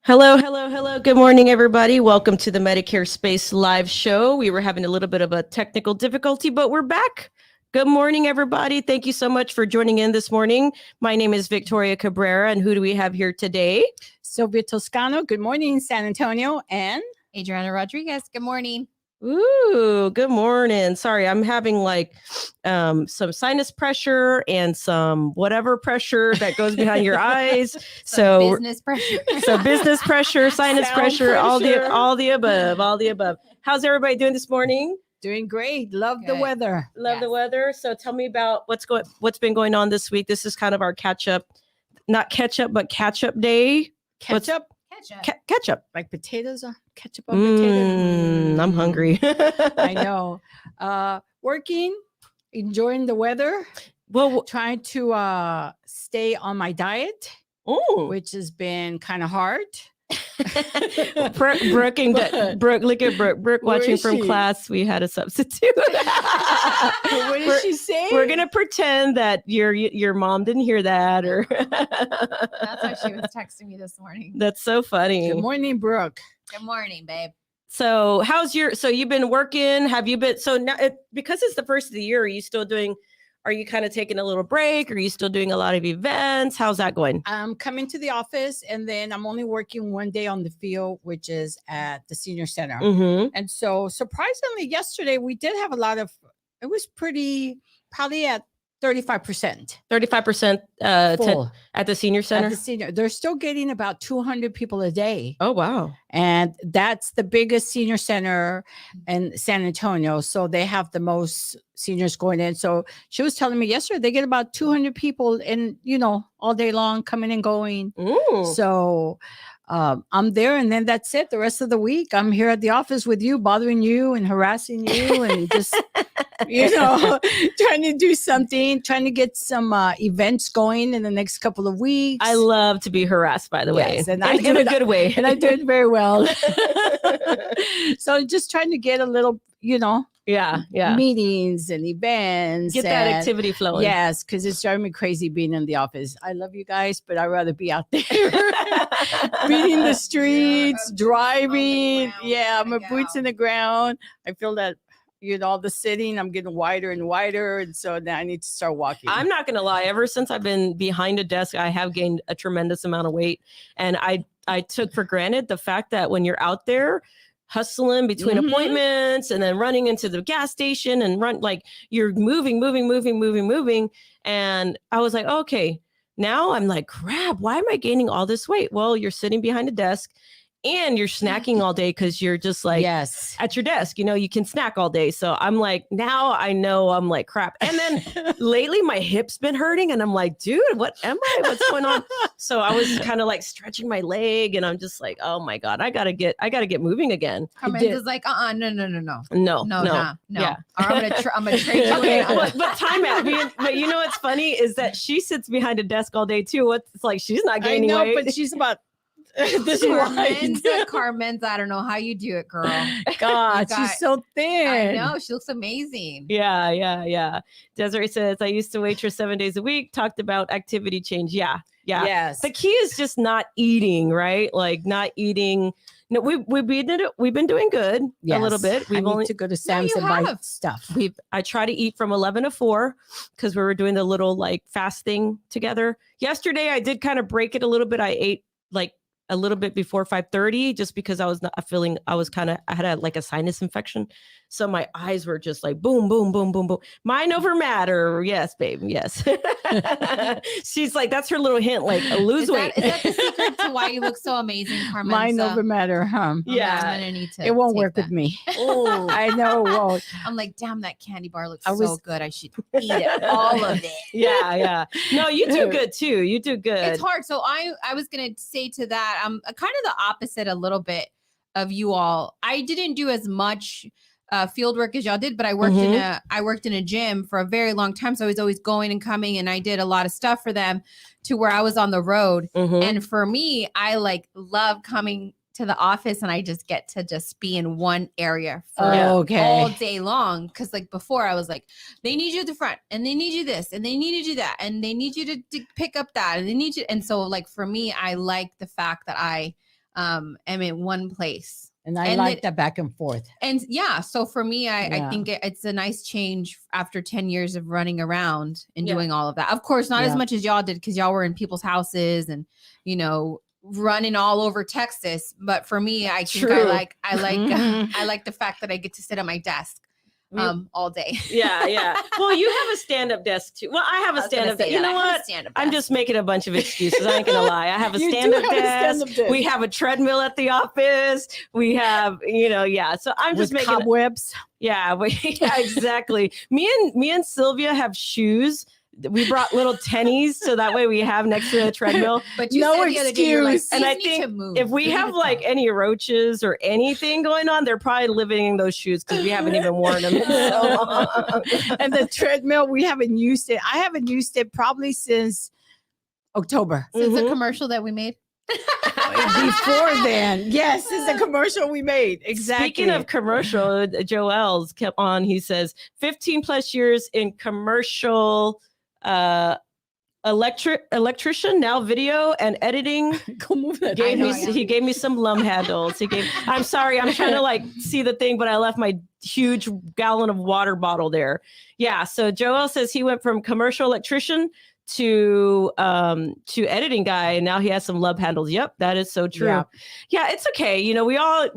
Hello, hello, hello. Good morning, everybody. Welcome to the Medicare Space live show. We were having a little bit of a technical difficulty, but we're back. Good morning, everybody. Thank you so much for joining in this morning. My name is Victoria Cabrera, and who do we have here today? Sylvia Toscano. Good morning, San Antonio. And Adriana Rodriguez. Good morning. Ooh, good morning. Sorry, I'm having some sinus pressure and some whatever pressure that goes behind your eyes. So business pressure. Business pressure, sinus Sound pressure, all the pressure. above. How's everybody doing this morning? doing great. Love the Good. weather. Love the Yes. weather. So tell me about what's been going on this week. This is kind of our catch up day. Ketchup, Catch up. like potatoes, ketchup on potatoes. I'm hungry. I know. Working, enjoying the weather, Well, trying to stay on my diet, which has been kind of hard. Brooke, look at Brooke. Brooke Where watching is from she? class. We had a substitute. What did she say? We're gonna pretend that your mom didn't hear that, or That's why she was texting me this morning. That's so funny. Good morning, Brooke. Good morning, babe. So you've been working? Have you been, so now because it's the first of the year, are you kind of taking a little break? Are you still doing a lot of events? How's that going? I'm coming to the office, and then I'm only working one day on the field, which is at the senior center. Mm-hmm. And so surprisingly, yesterday we did have it was probably at 35%. 35% Full at the senior center. at the senior. They're still getting about 200 people a day. Oh, wow. And that's the biggest senior center in San Antonio. So they have the most seniors going in. So she was telling me yesterday they get about 200 people in, all day long coming and going. Ooh. So I'm there, and then that's it. The rest of the week, I'm here at the office with you, bothering you and harassing you, and just trying to do something, trying to get some events going in the next couple of weeks. I love to be harassed, by the way. Yes, and in a good way. And I do it very well. So just trying to get a little, Yeah. meetings and events. Get that activity flowing. Yes, because it's driving me crazy being in the office. I love you guys, but I'd rather be out there beating the streets, driving. ground, My getting boots out. in the ground. I feel that, all the sitting, I'm getting wider and wider. And so now I need to start walking. I'm not going to lie. Ever since I've been behind a desk, I have gained a tremendous amount of weight. And I took for granted the fact that when you're out there hustling between Mhm. appointments and then running into the gas station and you're moving. And I was like, okay, now I'm like, crap, why am I gaining all this weight? Well, you're sitting behind a desk and you're snacking all day because you're just like, yes. at your desk, you can snack all day. So I'm like, now I know I'm like crap. And then lately my hip's been hurting and I'm like, dude, what am I? What's going on? So I was kind of like stretching my leg and I'm just like, oh my God, I gotta get moving again. Carmen's is like, no. No. Yeah. Yeah. Or I'm gonna trade you Okay, in. but time out. But you know what's funny is that she sits behind a desk all day too. It's like she's not I gaining know, weight. but she's about this wide. Carmen's, I don't know how you do it, girl. God, You she's got- so thin. I know, she looks amazing. Yeah. Desiree says, I used to waitress 7 days a week, talked about activity change. Yeah. Yes. The key is just not eating, right? Like not eating. No, we've been doing good a little bit. I need to go to Sam's you and buy have. stuff. I try to eat from 11 to 4 because we were doing the little like fast thing together. Yesterday, I did kind of break it a little bit. I ate like a little bit before 5:30 just because I was not feeling, I had like a sinus infection. So my eyes were just like boom, boom, boom, boom, boom. Mind over matter. Yes, babe. Yes. She's like, that's her little hint, like lose weight. Is that the secret to why you look so amazing, Carmen? Mind over matter, huh? Yeah. I'm gonna need to. It won't take work that. with me. Oh, I know it won't. I'm like, damn, that candy bar looks I was- so good. I should eat it, all of it. yeah. No, you do good too. You do good. It's hard. So I was gonna say to that, I'm kind of the opposite a little bit of you all. I didn't do as much field work as y'all did, but I worked in a gym for a very long time. So I was always going and coming, and I did a lot of stuff for them to where I was on the road. Mhm. And for me, I love coming to the office and I just get to just be in one area for all day long. Cause like before I was like, they need you at the front and they need you this and they need you to do that. And they need you to pick up that and they need you. And so like for me, I like the fact that I am in one place. And I like that back and forth. And yeah, so for me, I think it's a nice change after 10 years of running around and doing all of that. Of course, not as much as y'all did, because y'all were in people's houses and, you know, running all over Texas. But for me, I think I like the fact that I get to sit at my desk all day. Yeah. Well, you have a stand-up desk too. Well, I have a stand-up desk. You know what? I'm just making a bunch of excuses. I ain't gonna lie. I have a stand-up desk. We have a treadmill at the office. We have, so I'm just making cobwebs. Yeah, exactly. Me and Sylvia have shoes. We brought little tennies so that way we have next to the treadmill. But you said the other day, you're like, and I think if we have like any roaches or anything going on, they're probably living in those shoes because we haven't even worn them in so long. And the treadmill, we haven't used it. I haven't used it probably since October. Since the commercial that we made. Before then, yes, it's a commercial we made. Exactly. Speaking of commercial, Joel's kept on. He says 15 plus years in commercial. Electrician, now video and editing. He gave me some lum handles. I'm sorry, I'm trying to like see the thing, but I left my huge gallon of water bottle there. Yeah, so Joel says he went from commercial electrician to editing guy, and now he has some love handles. Yep, that is so true. Yeah, it's okay. You know, we all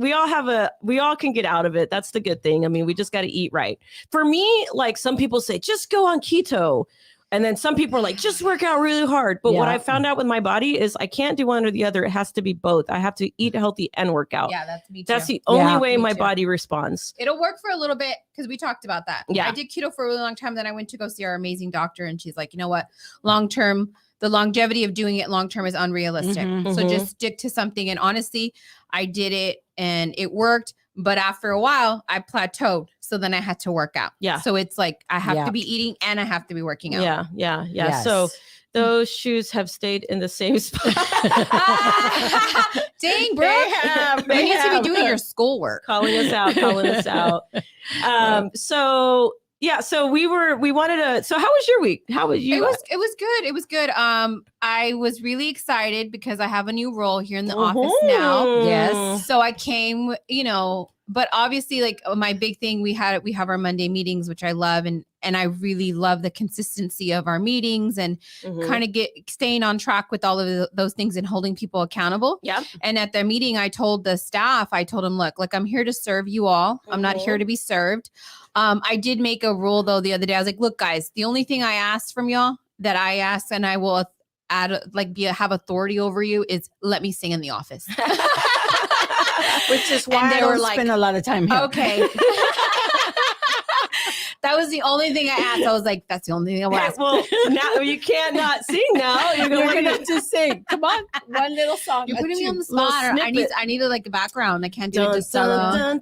can get out of it. That's the good thing. I mean, we just got to eat right. For me, like some people say, just go on keto. And then some people are like, just work out really hard. But what I found out with my body is I can't do one or the other. It has to be both. I have to eat healthy and work out. Yeah, that's me too. That's the only way my body responds. It'll work for a little bit because we talked about that. Yeah. I did keto for a really long time. Then I went to go see our amazing doctor. And she's like, you know what? Long-term, the longevity of doing it long-term is unrealistic. So just stick to something. And honestly, I did it and it worked. But after a while, I plateaued. So then I had to work out. Yeah. So it's like I have to be eating and I have to be working out. Yeah. Yes. So those shoes have stayed in the same spot. Dang, bro. You need to be doing your schoolwork. Calling us out. So we wanted to, so how was your week? How was you? It was good. I was really excited because I have a new role here in the office now. Yes. So I came, but obviously like my big thing, we have our Monday meetings, which I love. And I really love the consistency of our meetings and kind of staying on track with all of those things and holding people accountable. Yeah. And at their meeting, I told the staff, them, look, I'm here to serve you all. I'm not here to be served. I did make a rule though the other day. I was like, look, guys, the only thing I asked from y'all that I asked and I will have authority over you is let me sing in the office. Which is why I don't spend a lot of time here. Okay. That was the only thing I asked. I was like, that's the only thing I asked. Well, now you can't not sing now. You're going to just sing. Come on. One little song. You're putting me on the spot. I need like a background. I can't do it just solo. I'll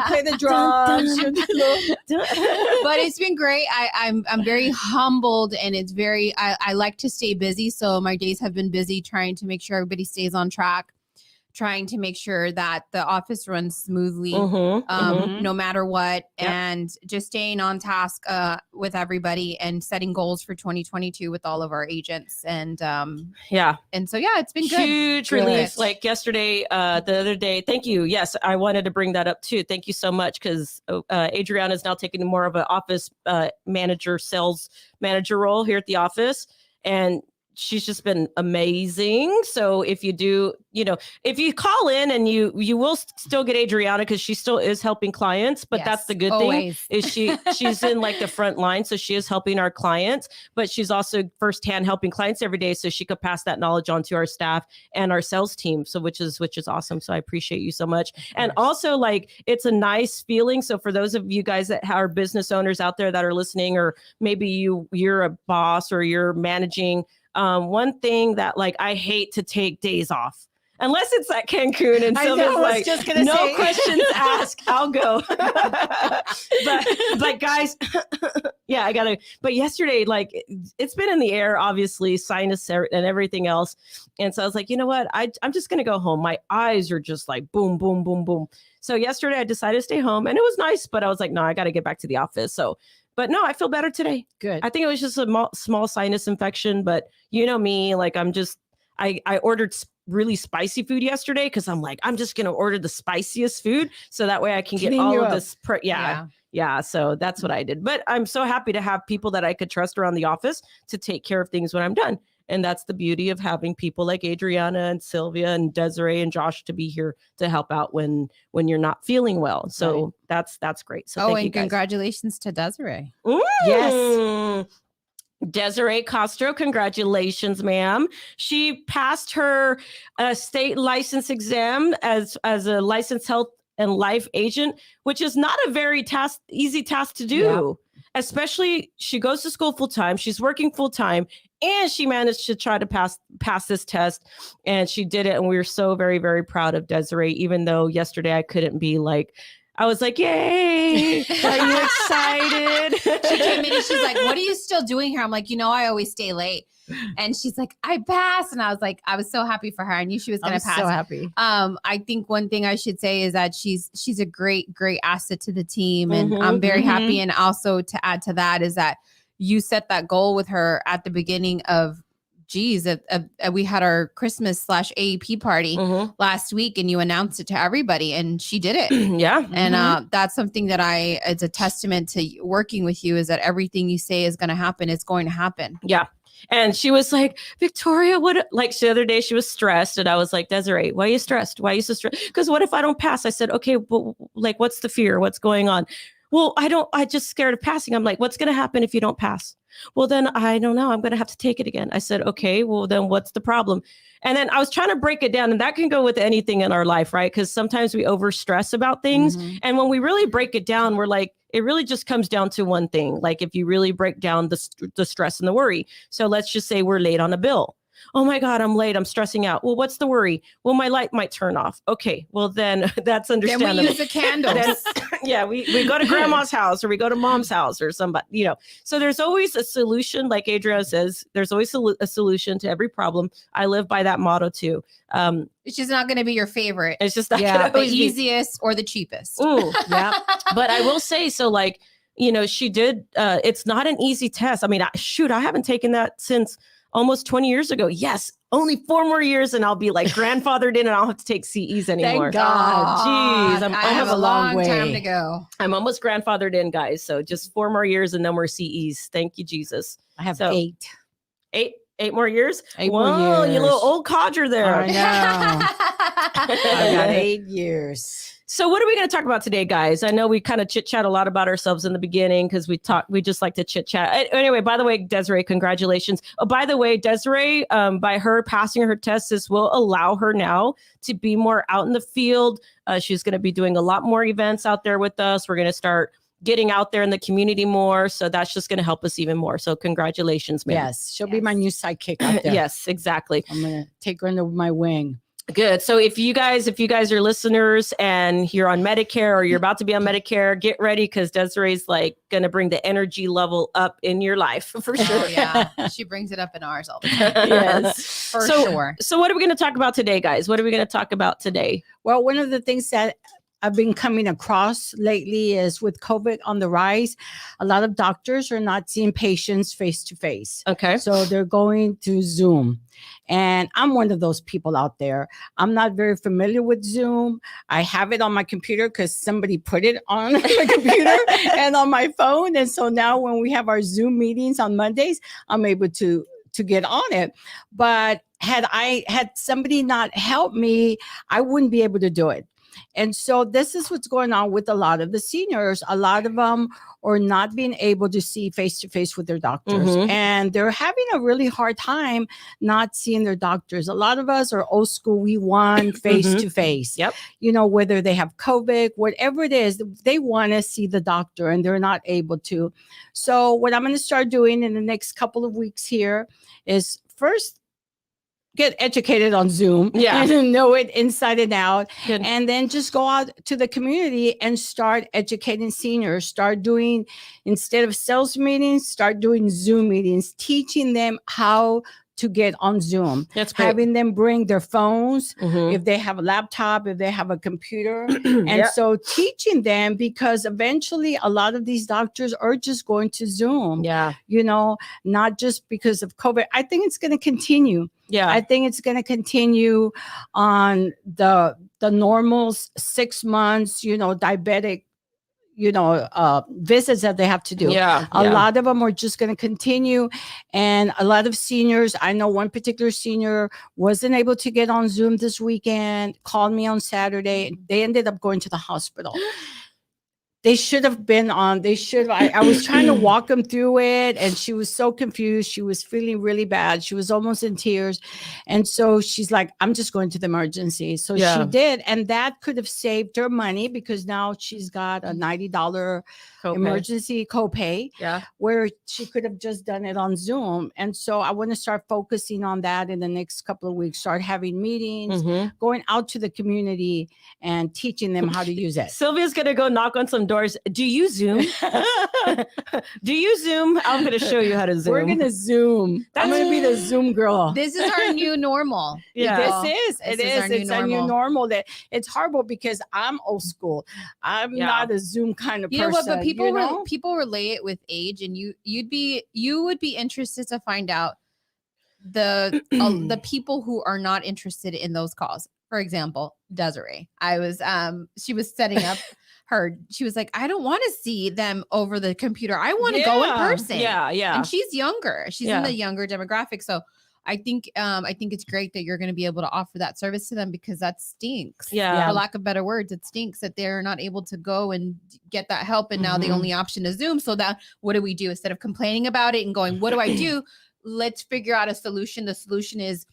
play the drums. But it's been great. I'm very humbled and it's very, I like to stay busy. So my days have been busy trying to make sure everybody stays on track. Trying to make sure that the office runs smoothly, no matter what, and just staying on task with everybody and setting goals for 2022 with all of our agents. And and so it's been good. Huge relief. Like yesterday, the other day. Thank you. Yes, I wanted to bring that up too. Thank you so much because Adriana is now taking more of an office manager, sales manager role here at the office, and she's just been amazing. So if you do, if you call in and you will still get Adriana because she still is helping clients, but that's the good thing is she's in like the front line. So she is helping our clients, but she's also firsthand helping clients every day. So she could pass that knowledge on to our staff and our sales team. So which is awesome. So I appreciate you so much. And also like, it's a nice feeling. So for those of you guys that are business owners out there that are listening, or maybe you're a boss or you're managing, one thing that like I hate to take days off unless it's at Cancun and Sylvia's like, no questions asked, I'll go. but guys, I gotta. But yesterday, like it's been in the air, obviously, sinus and everything else, and so I was like, you know what, I'm just gonna go home. My eyes are just like boom, boom, boom, boom. So yesterday I decided to stay home, and it was nice, but I was like, no, I got to get back to the office. So. But no, I feel better today. Good. I think it was just a small sinus infection, but you know me, like I'm just I ordered really spicy food yesterday because I'm like, I'm just going to order the spiciest food so that way I can get Clean all you of up. this. Yeah. So that's what I did. But I'm so happy to have people that I could trust around the office to take care of things when I'm done. And that's the beauty of having people like Adriana and Sylvia and Desiree and Josh to be here to help out when you're not feeling well. So that's great. So thank you guys. Congratulations to Desiree. Yes. Desiree Castro, congratulations, ma'am. She passed her state license exam as a licensed health and life agent, which is not a very easy task to do. Especially she goes to school full time. She's working full time, and she managed to try to pass this test, and she did it. And we were so very, very proud of Desiree. Even though yesterday I couldn't be like. I was like, yay, are you excited? She came in and she's like, what are you still doing here? I'm like, I always stay late. And she's like, I passed. And I was like, I was so happy for her. I knew she was going to pass. So happy. I think one thing I should say is that she's a great asset to the team. And I'm very happy. And also to add to that is that you set that goal with her at the beginning of we had our Christmas /AEP party last week, and you announced it to everybody, and she did it. Yeah. And that's something that it's a testament to working with you, is that everything you say is going to happen. It's going to happen. Yeah. And she was like, Victoria, the other day she was stressed, and I was like, Desiree, why are you stressed? Why are you so stressed? Because what if I don't pass? I said, okay, but like, what's the fear? What's going on? Well, I just scared of passing. I'm like, what's going to happen if you don't pass? Well, then I don't know. I'm going to have to take it again. I said, okay, well, then what's the problem? And then I was trying to break it down, and that can go with anything in our life, right? Because sometimes we over stress about things. And when we really break it down, we're like, it really just comes down to one thing. Like if you really break down the stress and the worry. So let's just say we're late on a bill. Oh my God, I'm late. I'm stressing out. Well, what's the worry? Well, my light might turn off. Okay, well then that's understandable. Then we use the candles. We go to grandma's house, or we go to mom's house, or somebody, So there's always a solution. Like Adriana says, there's always a solution to every problem. I live by that motto too. It's just not going to be your favorite. It's just not the easiest or the cheapest. Ooh, yeah. But I will say, so like, she did, it's not an easy test. I mean, I haven't taken that since almost 20 years ago. Yes. Only 4 more years and I'll be like grandfathered in, and I don't have to take CEs anymore. Thank God. Jeez. I have a long time to go. I'm almost grandfathered in, guys. So just 4 more years and then we're CEs. Thank you, Jesus. I have 8. 8 more years? 8 more years. You little old codger there. I know. I got 8 years. So what are we going to talk about today, guys? I know we kind of chit-chat a lot about ourselves in the beginning because we just like to chit-chat. Anyway, by the way, Desiree, congratulations. Oh, by the way, Desiree, by her passing her test, this will allow her now to be more out in the field. She's going to be doing a lot more events out there with us. We're going to start getting out there in the community more. So that's just going to help us even more. So congratulations, ma'am. Yes, she'll be my new sidekick out there. Yes, exactly. I'm going to take her under my wing. Good. So if you guys are listeners and you're on Medicare or you're about to be on Medicare, get ready, because Desiree's like going to bring the energy level up in your life for sure. Oh, yeah. She brings it up in ours all the time. Yes, for sure. So what are we going to talk about today, guys? What are we going to talk about today? Well, one of the things that I've been coming across lately is with COVID on the rise, a lot of doctors are not seeing patients face to face. Okay. So they're going through Zoom. And I'm one of those people out there. I'm not very familiar with Zoom. I have it on my computer because somebody put it on my computer and on my phone. And so now when we have our Zoom meetings on Mondays, I'm able to get on it. But had somebody not helped me, I wouldn't be able to do it. And so this is what's going on with a lot of the seniors. A lot of them are not being able to see face to face with their doctors. And they're having a really hard time not seeing their doctors. A lot of us are old school. We want face to face. Yep. Whether they have COVID, whatever it is, they want to see the doctor and they're not able to. So what I'm going to start doing in the next couple of weeks here is first, get educated on Zoom and know it inside and out. Good. And then just go out to the community and start educating seniors. Start doing, instead of sales meetings, start doing Zoom meetings, teaching them how to get on Zoom. That's great. Having them bring their phones, Mhm. if they have a laptop, if they have a computer. And Yeah. so teaching them, because eventually a lot of these doctors are just going to Zoom, Yeah. you know, not just because of COVID. I think it's going to continue. Yeah. I think it's going to continue on the normal 6 months, you know, diabetic, you know, visits that they have to do. Yeah. A lot of them are just going to continue. And a lot of seniors, I know one particular senior wasn't able to get on Zoom this weekend, called me on Saturday. They ended up going to the hospital. They should have been on. I was trying to walk them through it, and she was so confused. She was feeling really bad. She was almost in tears. And so she's like, I'm just going to the emergency. So Yeah. she did. And that could have saved her money, because now she's got a $90 Copay. emergency copay, Yeah. where she could have just done it on Zoom. And so I want to start focusing on that in the next couple of weeks, start having meetings, Mhm. going out to the community and teaching them how to use it. Sylvia's gonna go knock on some doors. Do you Zoom? Do you Zoom? I'm gonna show you how to Zoom. We're going to Zoom. I'm going to be the Zoom girl. This is our new normal. Yeah. people. This is. This It is. our new It's a new normal. normal. That it's horrible because I'm old school. I'm Yeah. not a Zoom kind of You know person. what? But people you know? people relate it with age, and you would be interested to find out the people who are not interested in those calls. For example, Desiree. She was setting up she was like, I don't want to see them over the computer. I want to go in person. Yeah. Yeah. And she's younger. She's in Yeah. the younger demographic. So I think it's great that you're going to be able to offer that service to them, because that stinks. Yeah. For lack of better words, it stinks that they're not able to go and get that help. And now the Mhm. only option is Zoom. So that, what do we do? Instead of complaining about it and going, what do I do? Let's figure out a solution. The solution is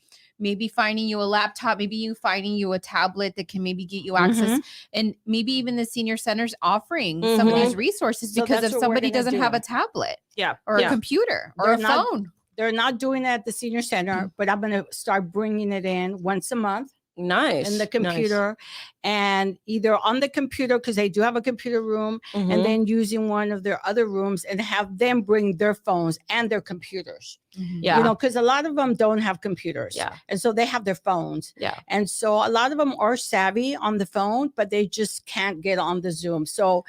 maybe finding you a laptop, maybe finding you a tablet that can maybe get you access, and maybe even the senior centers offering some of these resources, So because that's if what we're somebody gonna doesn't do. have a tablet Yeah. or Yeah. a computer or They're a not- phone. They're not doing it at the senior center, but I'm going to start bringing it in once a month Nice. in the Nice. computer, and either on the computer, because they do have a computer room, Mhm. and then using one of their other rooms and have them bring their phones and their computers. Yeah. You know, because a lot of them don't have computers. Yeah. And so they have their phones. Yeah. And so a lot of them are savvy on the phone, but they just can't get on the Zoom. So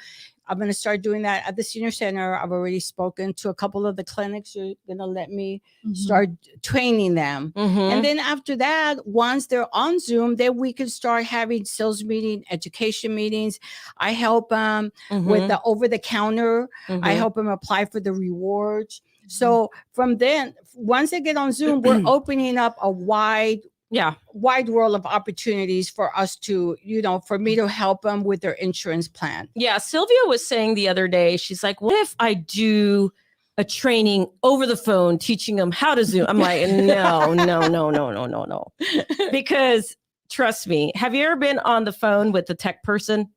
I'm going to start doing that at the senior center. I've already spoken to a couple of the clinics who are going to let me start training them. Mhm. And then after that, once they're on Zoom, then we can start having sales meeting, education meetings. I help them with the over the counter. I Mhm. help them apply for the rewards. So from then, once they get on Zoom, we're opening up a wide world of opportunities for us to, you know, for me to help them with their insurance plan. Yeah. Sylvia was saying the other day, she's like, what if I do a training over the phone teaching them how to Zoom? I'm like, no. Because trust me, have you ever been on the phone with the tech person?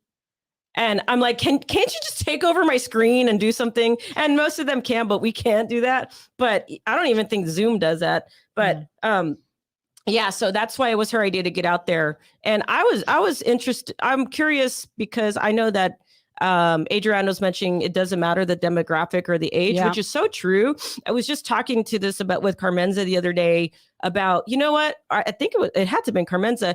And I'm like, can't you just take over my screen and do something? And most of them can, but we can't do that. But I don't even think Zoom does that. But yeah, so that's why it was her idea to get out there. And I was interested. I'm curious because I know that Adriano's mentioning it doesn't matter the demographic or the age, which is so true. I was just talking to this with Carmenza the other day about, you know what? I think it had to have been Carmenza.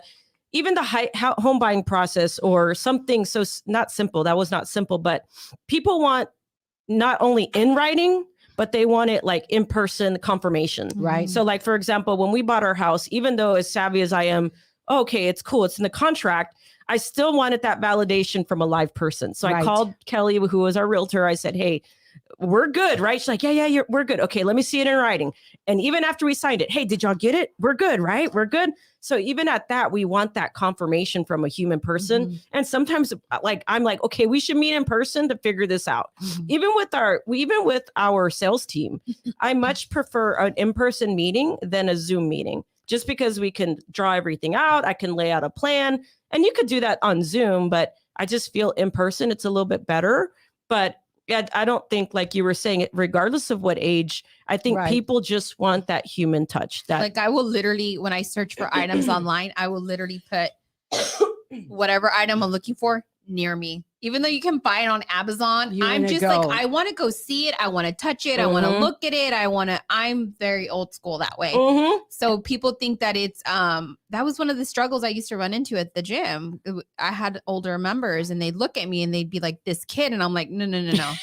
Even the home buying process or something so not simple. That was not simple, but people want not only in writing, but they want it like in-person confirmation. Right. So like, for example, when we bought our house, even though as savvy as I am, okay, it's cool, it's in the contract, I still wanted that validation from a live person. So I called Kelly, who was our realtor. I said, hey, we're good, right? She's like, yeah, we're good. Okay, let me see it in writing. And even after we signed it, hey, did y'all get it? We're good, right? We're good. So even at that, we want that confirmation from a human person. And sometimes like, I'm like, okay, we should meet in person to figure this out. Even with our sales team, I much prefer an in-person meeting than a Zoom meeting, just because we can draw everything out. I can lay out a plan, and you could do that on Zoom, but I just feel in person, it's a little bit better. But yeah, I don't think, like you were saying, regardless of what age, I think people just want that human touch. That like, I will literally, when I search for items online, I will literally put whatever item I'm looking for near me. Even though you can buy it on Amazon, You I'm wanna just go. like, I want to go see it. I want to touch it. I want to Mhm. look at it. I'm very old school that way. Mhm. So people think that it's that was one of the struggles I used to run into at the gym. I had older members and they'd look at me and they'd be like, this kid. And I'm like, no.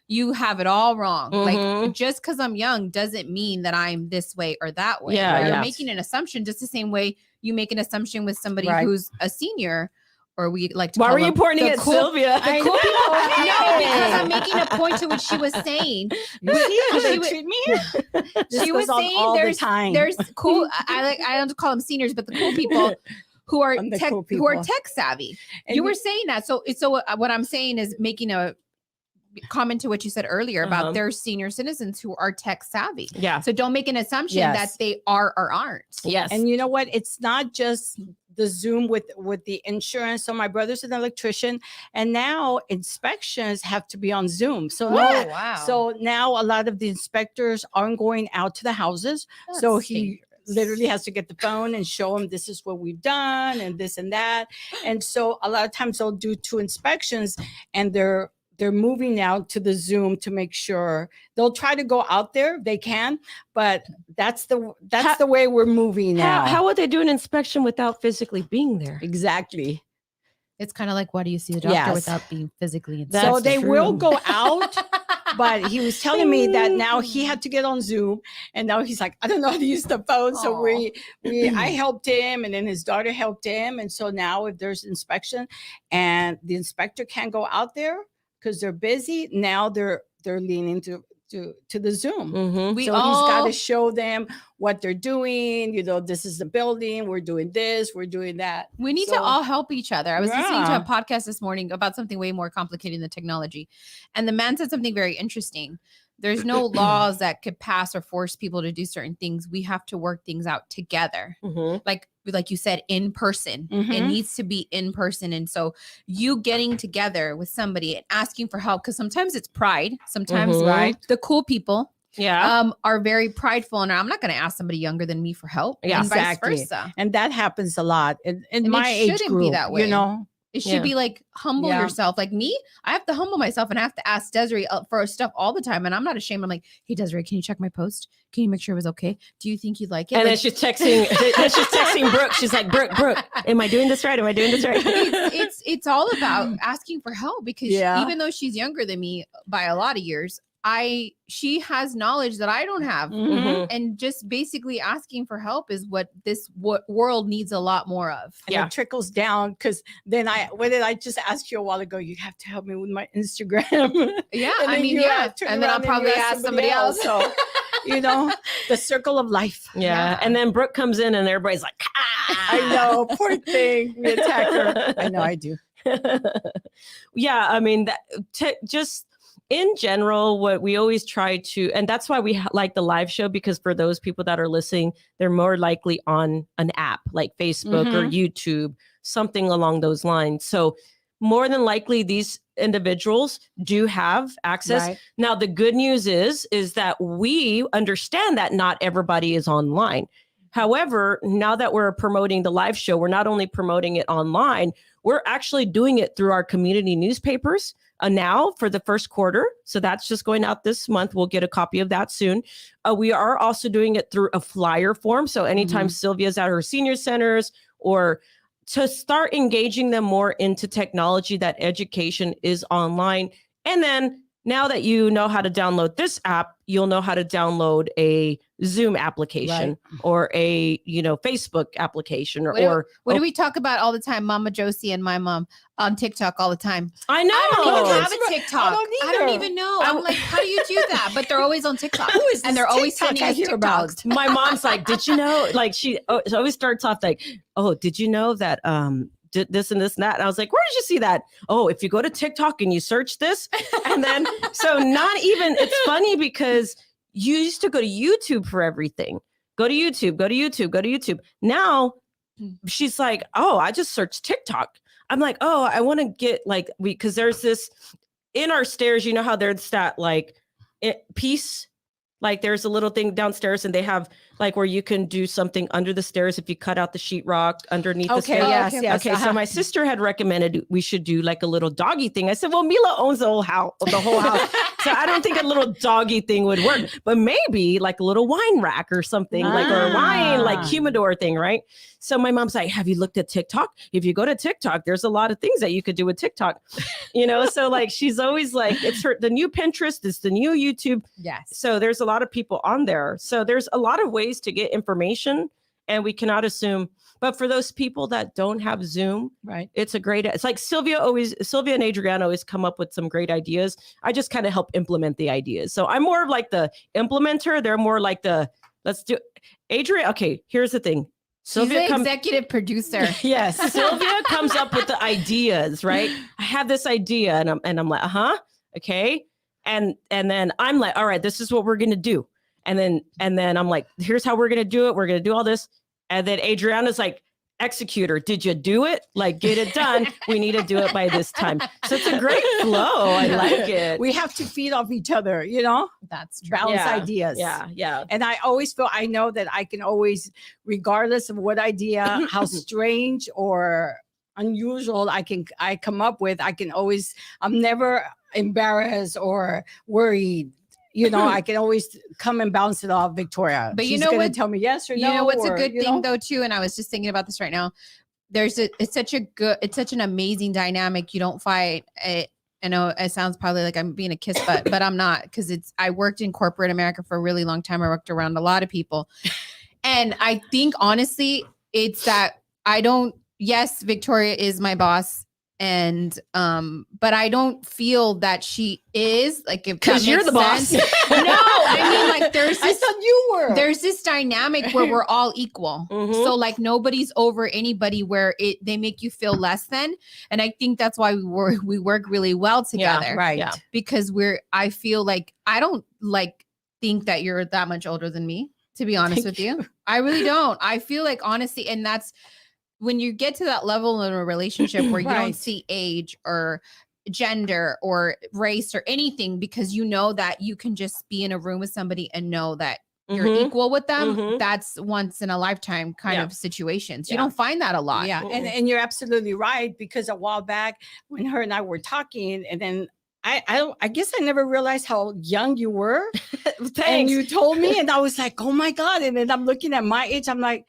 You have it all wrong. Like Mhm. just because I'm young doesn't mean that I'm this way or that way. Yeah, You're yeah. making an assumption just the same way you make an assumption with somebody Right. who's a senior, or we like to Why call were you them pointing the at cool- Sylvia? The I cool people. know. No, because Hey. I'm making a point to what she was saying. You see how She they was- treat me? She This was goes on saying all the there's time. there's cool. I don't call them seniors, but the cool people who are I'm the tech cool who are people. tech savvy. And You were saying that. So what I'm saying is making a comment to what you said earlier about Uh-huh. there's senior citizens who are tech savvy. Yeah. So don't make an assumption Yes. that they are or aren't. Yes. And you know what? It's not just the Zoom with the insurance. So my brother's an electrician, and now inspections have to be on Zoom. So now, wow. so now a lot of the inspectors aren't going out to the houses. So he literally has to get the phone and show them this is what we've done and this and that. And so a lot of times they'll do 2 inspections, and they're moving now to the Zoom to make sure. They'll try to go out there, they can, but that's the way we're moving now. How would they do an inspection without physically being there? Exactly. It's kind of like, why do you see the doctor Yes. without being physically So That's they true. will go out, but he was telling me that now he had to get on Zoom, and now he's like, I don't know how to use the phone. So I helped him, and then his daughter helped him, and so now if there's inspection and the inspector can't go out there because they're busy, now they're leaning to the Zoom. Mhm. We So all he's got to show them what they're doing. You know, this is the building. We're doing this. We're doing that. We need to So- all help each other. I was listening to Yeah. a podcast this morning about something way more complicated than technology. And the man said something very interesting. There's no laws that could pass or force people to do certain things. We have to work things out together. Mhm. Like you said, in person. It Mhm. needs to be in person. And so you getting together with somebody and asking for help, because sometimes it's pride. Sometimes Mhm. Right. the cool people Yeah. are very prideful, and I'm not going to ask somebody younger than me for help. Yeah. And Exactly. vice versa. And that happens a lot in And it my age shouldn't group. be that way. You know, It should Yeah. be like humble Yeah. yourself. Like me, I have to humble myself and I have to ask Desiree for stuff all the time. And I'm not ashamed. I'm like, hey, Desiree, can you check my post? Can you make sure it was okay? Do you think you'd like it? And then Like, she's texting Brooke. She's like, Brooke, am I doing this right? Am I doing this right? it's all about asking for help, because Yeah. even though she's younger than me by a lot of years, she has knowledge that I don't have. Mhm. And just basically asking for help is what this world needs a lot more of. and Yeah. it trickles down, because then what did I just ask you a while ago? You have to help me with my Instagram. Yeah, And I then mean, you yeah. turn And then I'll around probably you ask somebody else. So, you know, the circle of life. Yeah. Yeah. And then Brooke comes in and everybody's like, I know, poor thing. We attack her. I know, I do. Yeah, I mean, just in general, what we always try to, and that's why we like the live show, because for those people that are listening, they're more likely on an app like Facebook or YouTube, something along those lines. So more than likely, these individuals do have access. Right. Now, the good news is that we understand that not everybody is online. However, now that we're promoting the live show, we're not only promoting it online, we're actually doing it through our community newspapers now for the first quarter. So that's just going out this month. We'll get a copy of that soon. We are also doing it through a flyer form. So anytime Sylvia's at her senior centers, or to start engaging them more into technology, that education is online. And then now that you know how to download this app, you'll know how to download a Zoom application or a, Facebook application What do we talk about all the time? Mama Josie and my mom on TikTok all the time. I know. I don't even have That's a right. TikTok. I I don't don't either. even know. I'm like, how do you do that? But they're always on TikTok. Who is And this they're always TikTok sending I us hear about? TikToks. My mom's like, did you know? Like she always starts off like, oh, did you know that did this and this and that? And I was like, where did you see that? Oh, if you go to TikTok and you search this, and then so not even. It's funny because you used to go to YouTube for everything. Go to YouTube. Go to YouTube. Go to YouTube. Now she's like, oh, I just searched TikTok. I'm like, oh, I want to get because there's this in our stairs. You know how there's that piece. Like there's a little thing downstairs and they have like where you can do something under the stairs if you cut out the sheetrock underneath the Okay, stairs. yes. Okay, so my sister had recommended we should do like a little doggy thing. I said, well, Mila owns the whole house, so I don't think a little doggy thing would work, but maybe like a little wine rack or something, like or a wine like humidor thing, right? So my mom's like, have you looked at TikTok? If you go to TikTok, there's a lot of things that you could do with TikTok, so like she's always like, it's the new Pinterest, it's the new YouTube. Yes. So there's a lot of people on there. So there's a lot of ways to get information, and we cannot assume. But for those people that don't have Zoom, right, it's like Sylvia and Adriana always come up with some great ideas. I just kind of help implement the ideas. So I'm more of like the implementer. They're more like the, let's do Adriana. Okay, here's the thing. She's the executive producer. Yes. Sylvia comes up with the ideas, right? I have this idea and I'm like, okay. And then I'm like, all right, this is what we're going to do. And then I'm like, here's how we're going to do it. We're going to do all this. And then Adriana's like, executor, did you do it? Like, get it done. We need to do it by this time. So it's a great flow. I like it. We have to feed off each other, That's true. balance ideas. Yeah. And I always I know that I can always, regardless of what idea, how strange or unusual I come up with, I'm never embarrassed or worried. I can always come and bounce it off Victoria. But She's gonna tell me yes or no. You know what's a good thing though too, and I was just thinking about this right now. It's such an amazing dynamic. You don't fight it. I know it sounds probably like I'm being a kiss butt, but I'm not, because I worked in corporate America for a really long time. I worked around a lot of people, and I think honestly, it's that yes, Victoria is my boss. And but I don't feel that she is, like, if because you're the boss. No, I mean, like, I thought you were. There's this dynamic where we're all equal. So like nobody's over anybody, where they make you feel less than. And I think that's why we work really well together. Yeah, right. Yeah. Because I feel like I don't think that you're that much older than me, to be honest with you. I really don't. I feel like, honestly, and that's when you get to that level in a relationship where you don't see age or gender or race or anything, because you know that you can just be in a room with somebody and know that you're equal with them. That's once in a lifetime kind of situations. You don't find that a lot. Yeah. And you're absolutely right, because a while back when her and I were talking, and then I guess I never realized how young you were. And you told me, and I was like, oh my God. And then I'm looking at my age. I'm like,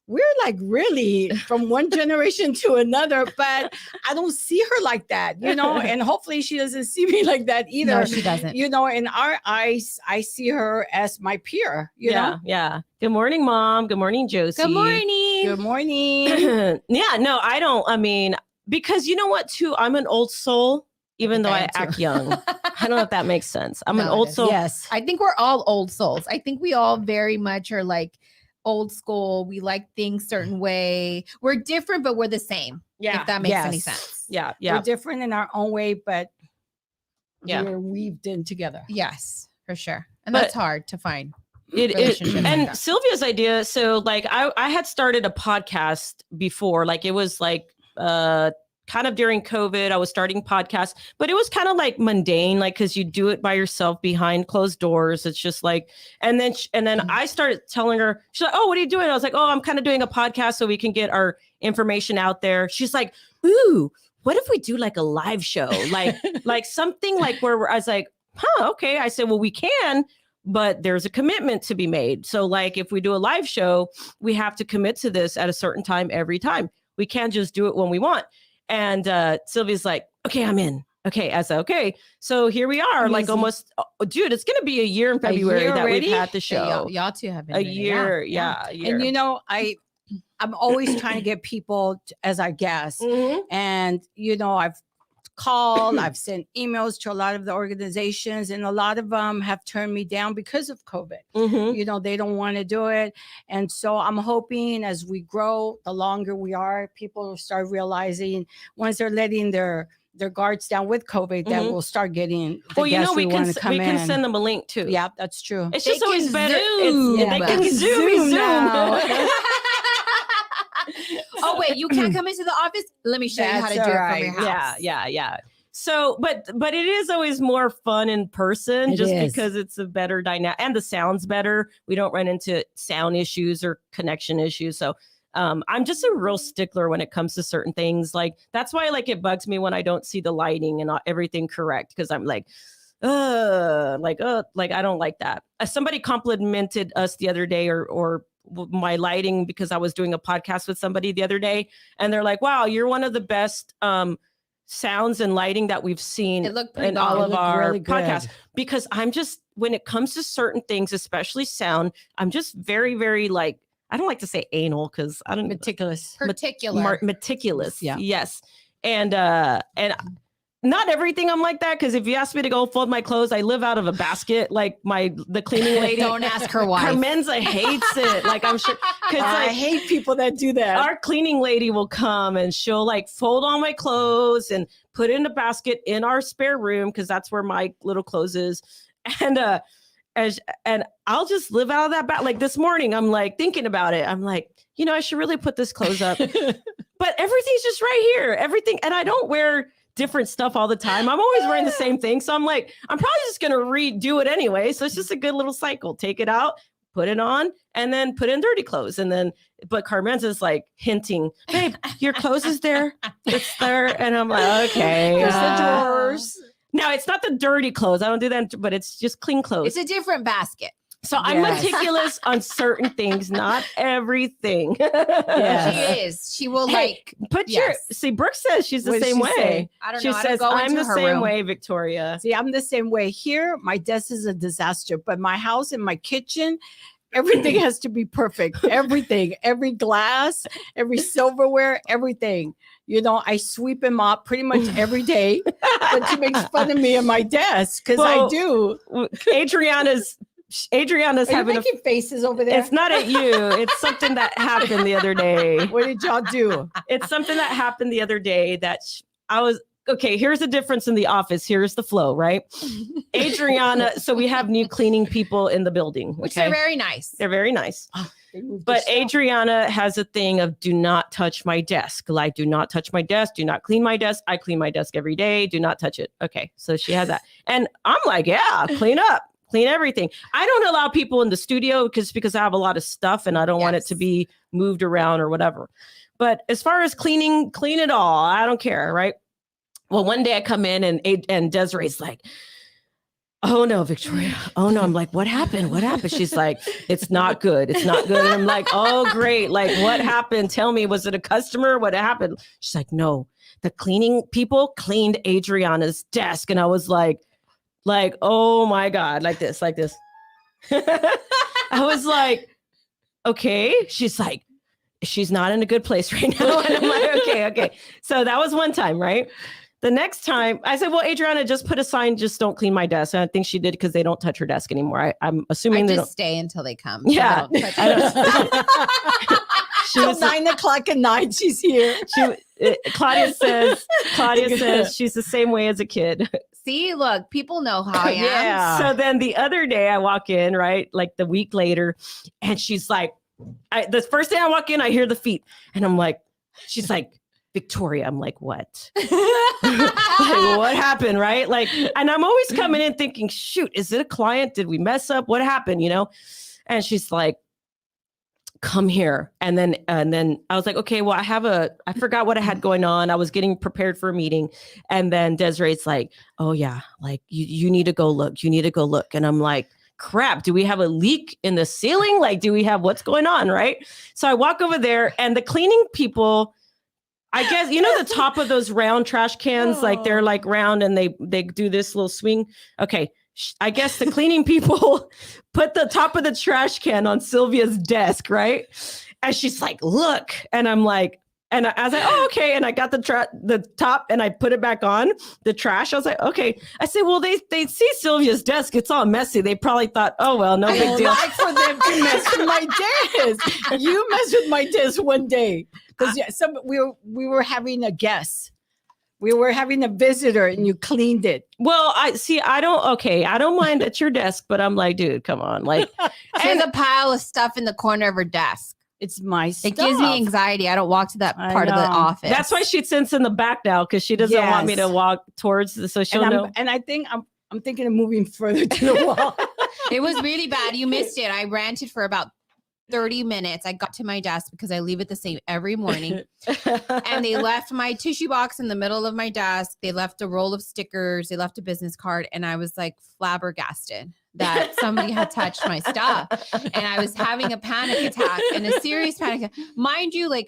we're like really from one generation to another, but I don't see her like that, and hopefully she doesn't see me like that either. No, she doesn't. In our eyes, I see her as my peer, know? Yeah. Good morning, Mom. Good morning, Josie. Good morning. Good morning. Yeah, no, I don't. I mean, because you know what, too? I'm an old soul, even though I act young. I don't know if that makes sense. I'm an old soul. Yes. I think we're all old souls. I think we all very much are like old school. We like things certain way. We're different, but we're the same. Yeah. If that makes any sense. Yeah. We're different in our own way, but we're weaved in together. Yes, for sure. And that's hard to find. And Sylvia's idea. So like I had started a podcast before, like it was like kind of during COVID, I was starting podcasts, but it was kind of like mundane, like, cause you do it by yourself behind closed doors. It's just like, and then I started telling her, she's like, oh, what are you doing? I was like, oh, I'm kind of doing a podcast so we can get our information out there. She's like, ooh, what if we do like a live show? Like something like where I was like, okay. I said, well, we can, but there's a commitment to be made. So like, if we do a live show, we have to commit to this at a certain time every time. We can't just do it when we want. And Sylvia's like, okay, I'm in. Okay. I said, okay. So here we are, like almost, dude, it's going to be a year in February that we've had the show. Y'all two have been a year. Yeah. A year. And I'm always trying to get people as our guests. And, I've called, I've sent emails to a lot of the organizations, and a lot of them have turned me down because of COVID. They don't want to do it. And so I'm hoping as we grow, the longer we are, people will start realizing once they're letting their guards down with COVID, that we'll start getting the guests we can send them a link too. Yeah, that's true. It's just always better. They can zoom now. Oh wait, you can't come into the office? Let me show you how to do it from your house. Yeah. So, but it is always more fun in person, just because it's a better dynamic and the sound's better. We don't run into sound issues or connection issues. So I'm just a real stickler when it comes to certain things. Like that's why like it bugs me when I don't see the lighting and everything correct, because I'm like I don't like that. Somebody complimented us the other day or my lighting, because I was doing a podcast with somebody the other day, and they're like, wow, you're one of the best sounds and lighting that we've seen in all of our really podcasts. Because I'm just, when it comes to certain things, especially sound, I'm just very, very like, I don't like to say anal because I don't meticulous. Meticulous. Yeah. Yes. And not everything I'm like that, because if you ask me to go fold my clothes, I live out of a basket. Like the cleaning lady. Don't ask her why. Carmenza hates it. Like I'm sure, because I hate people that do that. Our cleaning lady will come and she'll like fold all my clothes and put it in a basket in our spare room, because that's where my little clothes is. And I'll just live out of that like this morning, I'm like thinking about it. I'm like, I should really put this clothes up. But everything's just right here. Everything. And I don't wear different stuff all the time. I'm always wearing the same thing. So I'm like, I'm probably just going to redo it anyway. So it's just a good little cycle. Take it out, put it on, and then put in dirty clothes. And then, but Carmenza's like hinting, babe, your clothes is there. It's there. And I'm like, okay. Here's the drawers. No, it's not the dirty clothes. I don't do that, but it's just clean clothes. It's a different basket. So I'm meticulous on certain things, not everything. Yeah, she is. She will see, Brooke says she's the same way. Say? I don't know. She says, I'm the same way, Victoria. See, I'm the same way. Here, my desk is a disaster, but my house and my kitchen, everything has to be perfect. Everything, every glass, every silverware, everything. I sweep and mop pretty much every day. But she makes fun of me and my desk, because I do. Adriana's having making faces over there. It's not at you. It's something that happened the other day. What did y'all do? It's something that happened the other day that I was, okay, here's the difference in the office. Here's the flow, right? Adriana, so we have new cleaning people in the building. Which are very nice. They're very nice. But Adriana has a thing of do not touch my desk. Like, do not touch my desk. Do not clean my desk. I clean my desk every day. Do not touch it. Okay, so she has that. And I'm like, yeah, clean up. Clean everything. I don't allow people in the studio because I have a lot of stuff and I don't want it to be moved around or whatever. But as far as cleaning, clean it all. I don't care, right? Well, one day I come in and Desiree's like, oh no, Victoria. Oh no. I'm like, what happened? What happened? She's like, it's not good. It's not good. And I'm like, oh great. Like, what happened? Tell me, was it a customer? What happened? She's like, no, the cleaning people cleaned Adriana's desk. And I was like, oh my God, like this. I was like, okay. She's like, she's not in a good place right now. And I'm like, okay. So that was one time, right? The next time I said, well, Adriana, just put a sign, just don't clean my desk. And I think she did because they don't touch her desk anymore. I'm assuming they don't stay until they come. Yeah. She was 9 o'clock at night. She's here. Claudia says she's the same way as a kid. See, look, people know how I am. Yeah. So then the other day I walk in, right? Like the week later, and she's like, the first day I walk in, I hear the feet. And I'm like, she's like, Victoria. I'm like, what? Like, what happened? Right? Like, and I'm always coming in thinking, shoot, is it a client? Did we mess up? What happened? And she's like, come here. And then I was like, okay, well, I forgot what I had going on. I was getting prepared for a meeting. And then Desiree's like, oh yeah, like you need to go look. You need to go look. And I'm like, crap, do we have a leak in the ceiling? Like, do we have what's going on? Right. So I walk over there and the cleaning people, I guess, the top of those round trash cans, like they're like round and they do this little swing. Okay. I guess the cleaning people put the top of the trash can on Sylvia's desk, right? And she's like, look. And I'm like, and I was like, oh, okay. And I got the top and I put it back on the trash. I was like, okay. I said, well, they see Sylvia's desk. It's all messy. They probably thought, oh, well, no big deal. Like for them to mess with my desk. You messed with my desk one day. Because we were having a guest. We were having a visitor and you cleaned it. Well, I don't mind at your desk, but I'm like, dude, come on. Like, there's a pile of stuff in the corner of her desk. It's my stuff. It gives me anxiety. I don't walk to that I part of the know. office. That's why she sits in the back now, because she doesn't want me to Yes. walk towards so she'll know. And I think I'm thinking of moving further to the wall. It was really bad. You missed it. I ranted for about 30 minutes. I got to my desk because I leave it the same every morning. And they left my tissue box in the middle of my desk. They left a roll of stickers. They left a business card. And I was like flabbergasted that somebody had touched my stuff. And I was having a panic attack and a serious panic attack. Mind you, like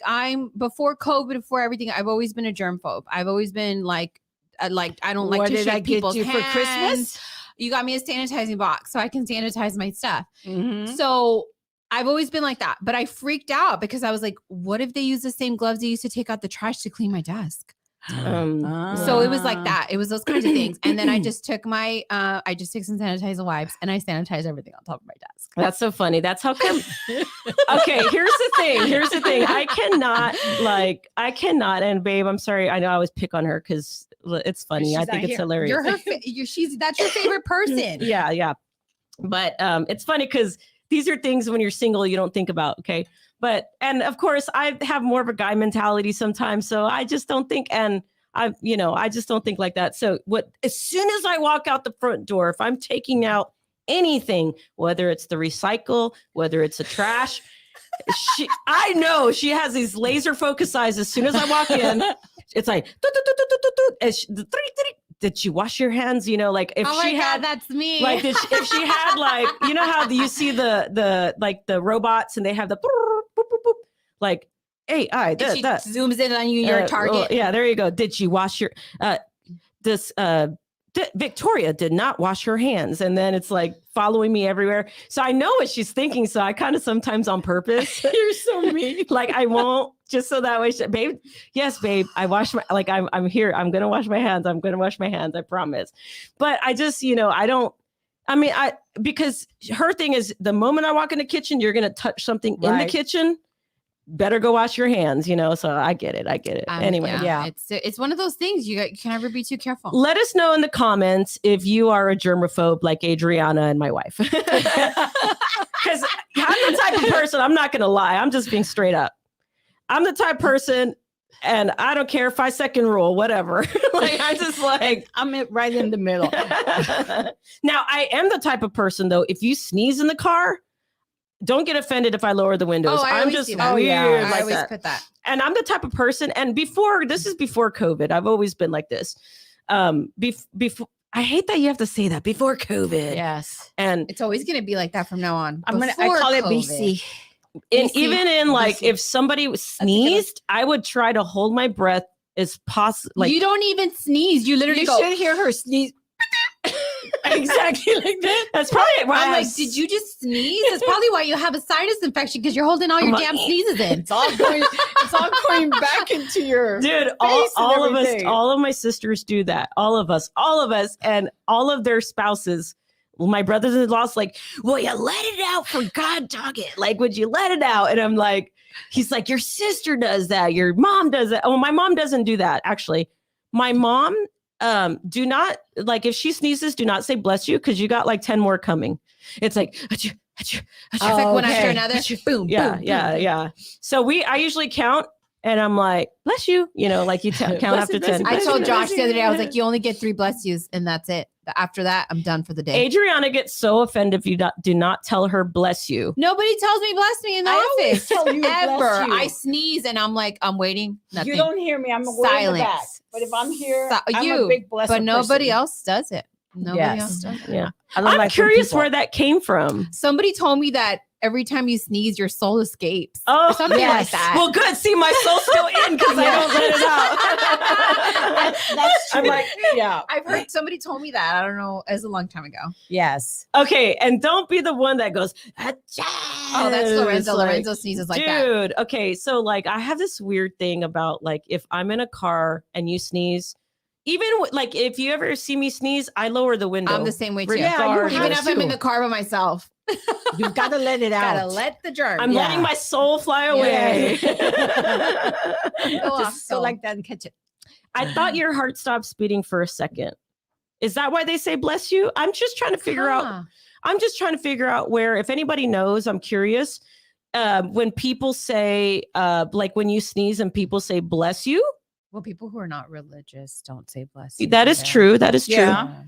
before COVID, before everything, I've always been a germphobe. I've always been like I don't like What to did I shake get people's you hands. for Christmas? You got me a sanitizing box so I can sanitize my stuff. Mhm. So I've always been like that, but I freaked out because I was like, what if they use the same gloves they used to take out the trash to clean my desk? So it was like that. It was those kinds of things. And then I just took some sanitizer wipes and I sanitized everything on top of my desk. That's so funny. That's how come. Okay, here's the thing. I cannot. And babe, I'm sorry. I know I always pick on her because it's funny. She's I not think it's here. hilarious. You're her. That's your favorite person. Yeah. But it's funny because these are things when you're single you don't think about. Okay. And of course I have more of a guy mentality sometimes. So I just don't think, and I just don't think like that. So as soon as I walk out the front door, if I'm taking out anything, whether it's the recycle, whether it's a trash, I know she has these laser focus eyes. As soon as I walk in, it's like, did she wash your hands? Like if Oh she my had, God, that's me. like if she had like, you know how you see the like the robots and they have the boop, boop, boop, like, hey, she zooms in on you, you're a target. Yeah, there you go. Did she wash your Victoria did not wash her hands, and then it's like following me everywhere. So I know what she's thinking. So I kind of sometimes on purpose. You're so mean. Like I won't, just so that way, babe. Yes, babe. I wash my, like I'm here. I'm gonna wash my hands. I'm gonna wash my hands. I promise. But I just, I don't. I mean, because her thing is the moment I walk in the kitchen, you're gonna touch something in the kitchen. Better go wash your hands, so I get it. Anyway, yeah. It's one of those things you can never be too careful. Let us know in the comments if you are a germaphobe like Adriana and my wife. Because I'm the type of person, I'm not going to lie. I'm just being straight up. I'm the type of person, and I don't care, 5-second rule, whatever. I just I'm right in the middle. Now, I am the type of person, though, if you sneeze in the car, don't get offended if I lower the windows. I'm just weird I like always that. put that. And I'm the type of person, and this is before COVID. I've always been like this. Before, I hate that you have to say that, before COVID. Yes. And It's always going to be like that from now on. I call it BC. even in like, if somebody sneezed, I would try to hold my breath as possible. Like, you don't even sneeze. You literally go. should hear her sneeze. Exactly like that. That's probably why I'm like, did you just sneeze? That's probably why you have a sinus infection, because you're holding all your damn sneezes in. It's all going back into your dude. All of us, all of my sisters do that. All of us, and all of their spouses. Well, my brothers-in-law's like, well, you let it out for God dog it. Like, would you let it out? And I'm like, he's like, your sister does that. Your mom does that. Oh, my mom doesn't do that. Actually, my mom. Do not, like, if she sneezes, do not say bless you, because you got like 10 more coming. It's like, achoo, achoo, achoo. It's like one after another. Boom, yeah, boom, yeah, boom. yeah. So I usually count, and I'm like, bless you, like you count after 10. I told Josh the other day, I was like, you only get 3 bless yous, and that's it. After that, I'm done for the day. Adriana gets so offended if you do not tell her bless you. Nobody tells me bless me in the always office. tell you Ever. bless you. I sneeze and I'm like, I'm waiting. Nothing. You don't hear me. I'm away in the back. But if I'm here, I'm a big blessed But nobody person. else does it. Nobody else does it. Yeah. I'm curious where that came from. Somebody told me that every time you sneeze, your soul escapes. Oh, or something like that. Well, good. See, my soul's still in because I don't let it out. That's true. I'm like, yeah. I've heard somebody told me that. I don't know. It was a long time ago. Yes. Okay, and don't be the one that goes, oh, that's Lorenzo. Lorenzo sneezes like that. Dude, okay. So like I have this weird thing about like if I'm in a car and you sneeze, even like if you ever see me sneeze, I lower the window. I'm the same way too. Yeah, even if I'm in the car by myself. You've got to let it out. Gotta let the germ. I'm letting my soul fly away. Just go like that and catch it. I thought your heart stopped beating for a second. Is that why they say bless you? I'm just trying to figure out. I'm just trying to figure out where, if anybody knows, I'm curious. when people say, like when you sneeze and people say bless you. Well, people who are not religious don't say bless you. That is true. That is true. Yeah.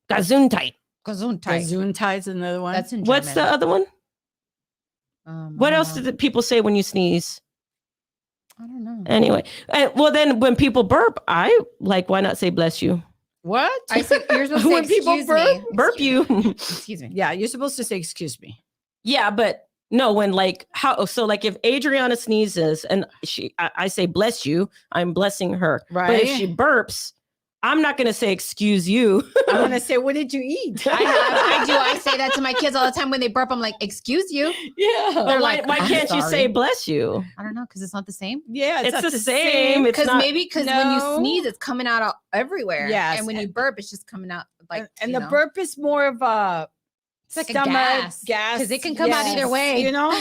Gesundheit. Gesundheit is another one. That's in German. What's the other one? What else do did people say when you sneeze? I don't know. Anyway, well, then when people burp, I like, why not say bless you? What? I said you're supposed to say, When people excuse me. burp you. Excuse me. Yeah, you're supposed to say, excuse me. Yeah, but no, when like how, so like if Adriana sneezes and I say bless you, I'm blessing her. Right. But if she burps, I'm not going to say excuse you. I'm going to say, what did you eat? I do. I say that to my kids all the time when they burp. I'm like, excuse you. Yeah. But They're why, like, why "I'm can't you sorry." say bless you? I don't know, because it's not the same. Yeah. It's not the same. It's Because not, maybe when you No. sneeze, it's coming out everywhere. Yes, And when you burp, it's just coming out like. And you the know. burp is more of a It's like a stomach gas. gas. 'Cause it can come out either way. You know?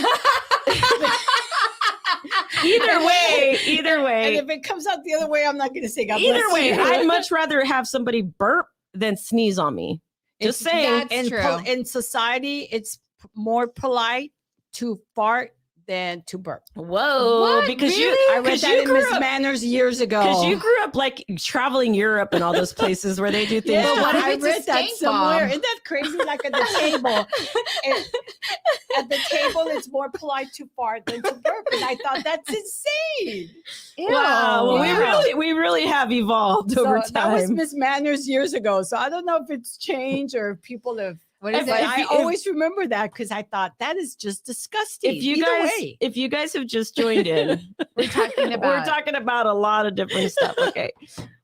either way, And if it comes out the other way, I'm not going to say God either bless way, you. I'd much rather have somebody burp than sneeze on me. Just It's- saying. That's true. In society, it's more polite to fart than to burp. Whoa, What? because Really? you, I read because that you in grew Miss up, Manners years ago. because you grew up like traveling Europe and all those places where they do things. Yeah, But what if I it's a read that stank somewhere. bomb? Isn't that crazy? Like at the table. At the table, it's more polite to fart than to burp. And I thought that's insane. Ew. Wow, well, Yeah. we really have evolved over So that was time. Miss Manners years ago. So I don't know if it's changed or if people have. What is But it? I always remember that because I thought that is just disgusting. If you guys have just joined in, We're talking we're about. talking about a lot of different stuff. Okay.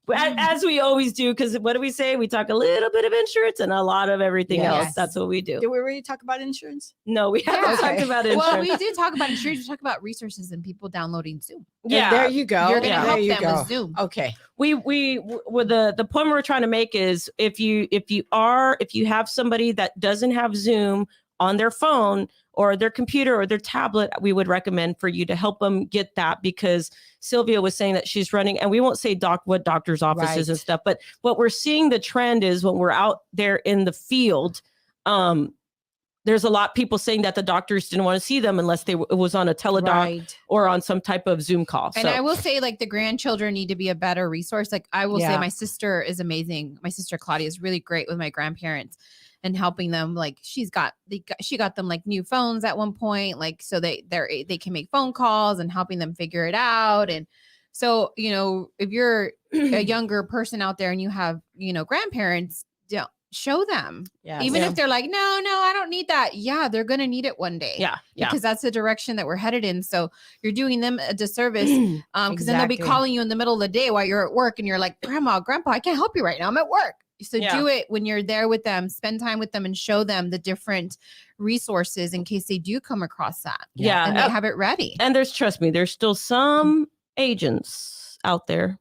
But as we always do, because what do we say? We talk a little bit of insurance and a lot of everything else. Yes. That's what we do. Did we already talk about insurance? No, we haven't Yeah. talked about insurance. Well, we do talk about insurance. We talk about resources and people downloading Zoom. yeah. There you go. You're going to Yeah. There help you them go. with Zoom. Okay. With the point we're trying to make is if you have somebody that doesn't have Zoom on their phone or their computer or their tablet, we would recommend for you to help them get that, because Sylvia was saying that she's running, and we won't say what doctor's offices and Right. stuff, but what we're seeing the trend is when we're out there in the field, there's a lot of people saying that the doctors didn't want to see them unless it was on a teledoc Right. or on some type of Zoom call. And I will say, like, the grandchildren need to be a better resource. Like, I will say Yeah. my sister is amazing. My sister Claudia is really great with my grandparents and helping them. Like, she got them like new phones at one point, like, so they can make phone calls and helping them figure it out. And so, if you're a younger person out there and you have, grandparents, show them. Yeah. Even if they're like, no, I don't need that. Yeah, they're going to need it one day. yeah. Because that's the direction that we're headed in. So you're doing them a disservice, because then they'll be Exactly. calling you in the middle of the day while you're at work and you're like, Grandma, Grandpa, I can't help you right now. I'm at work. So Yeah. do it when you're there with them, spend time with them and show them the different resources in case they do come across that. Yeah. And they have it ready. And trust me, there's still some agents out there.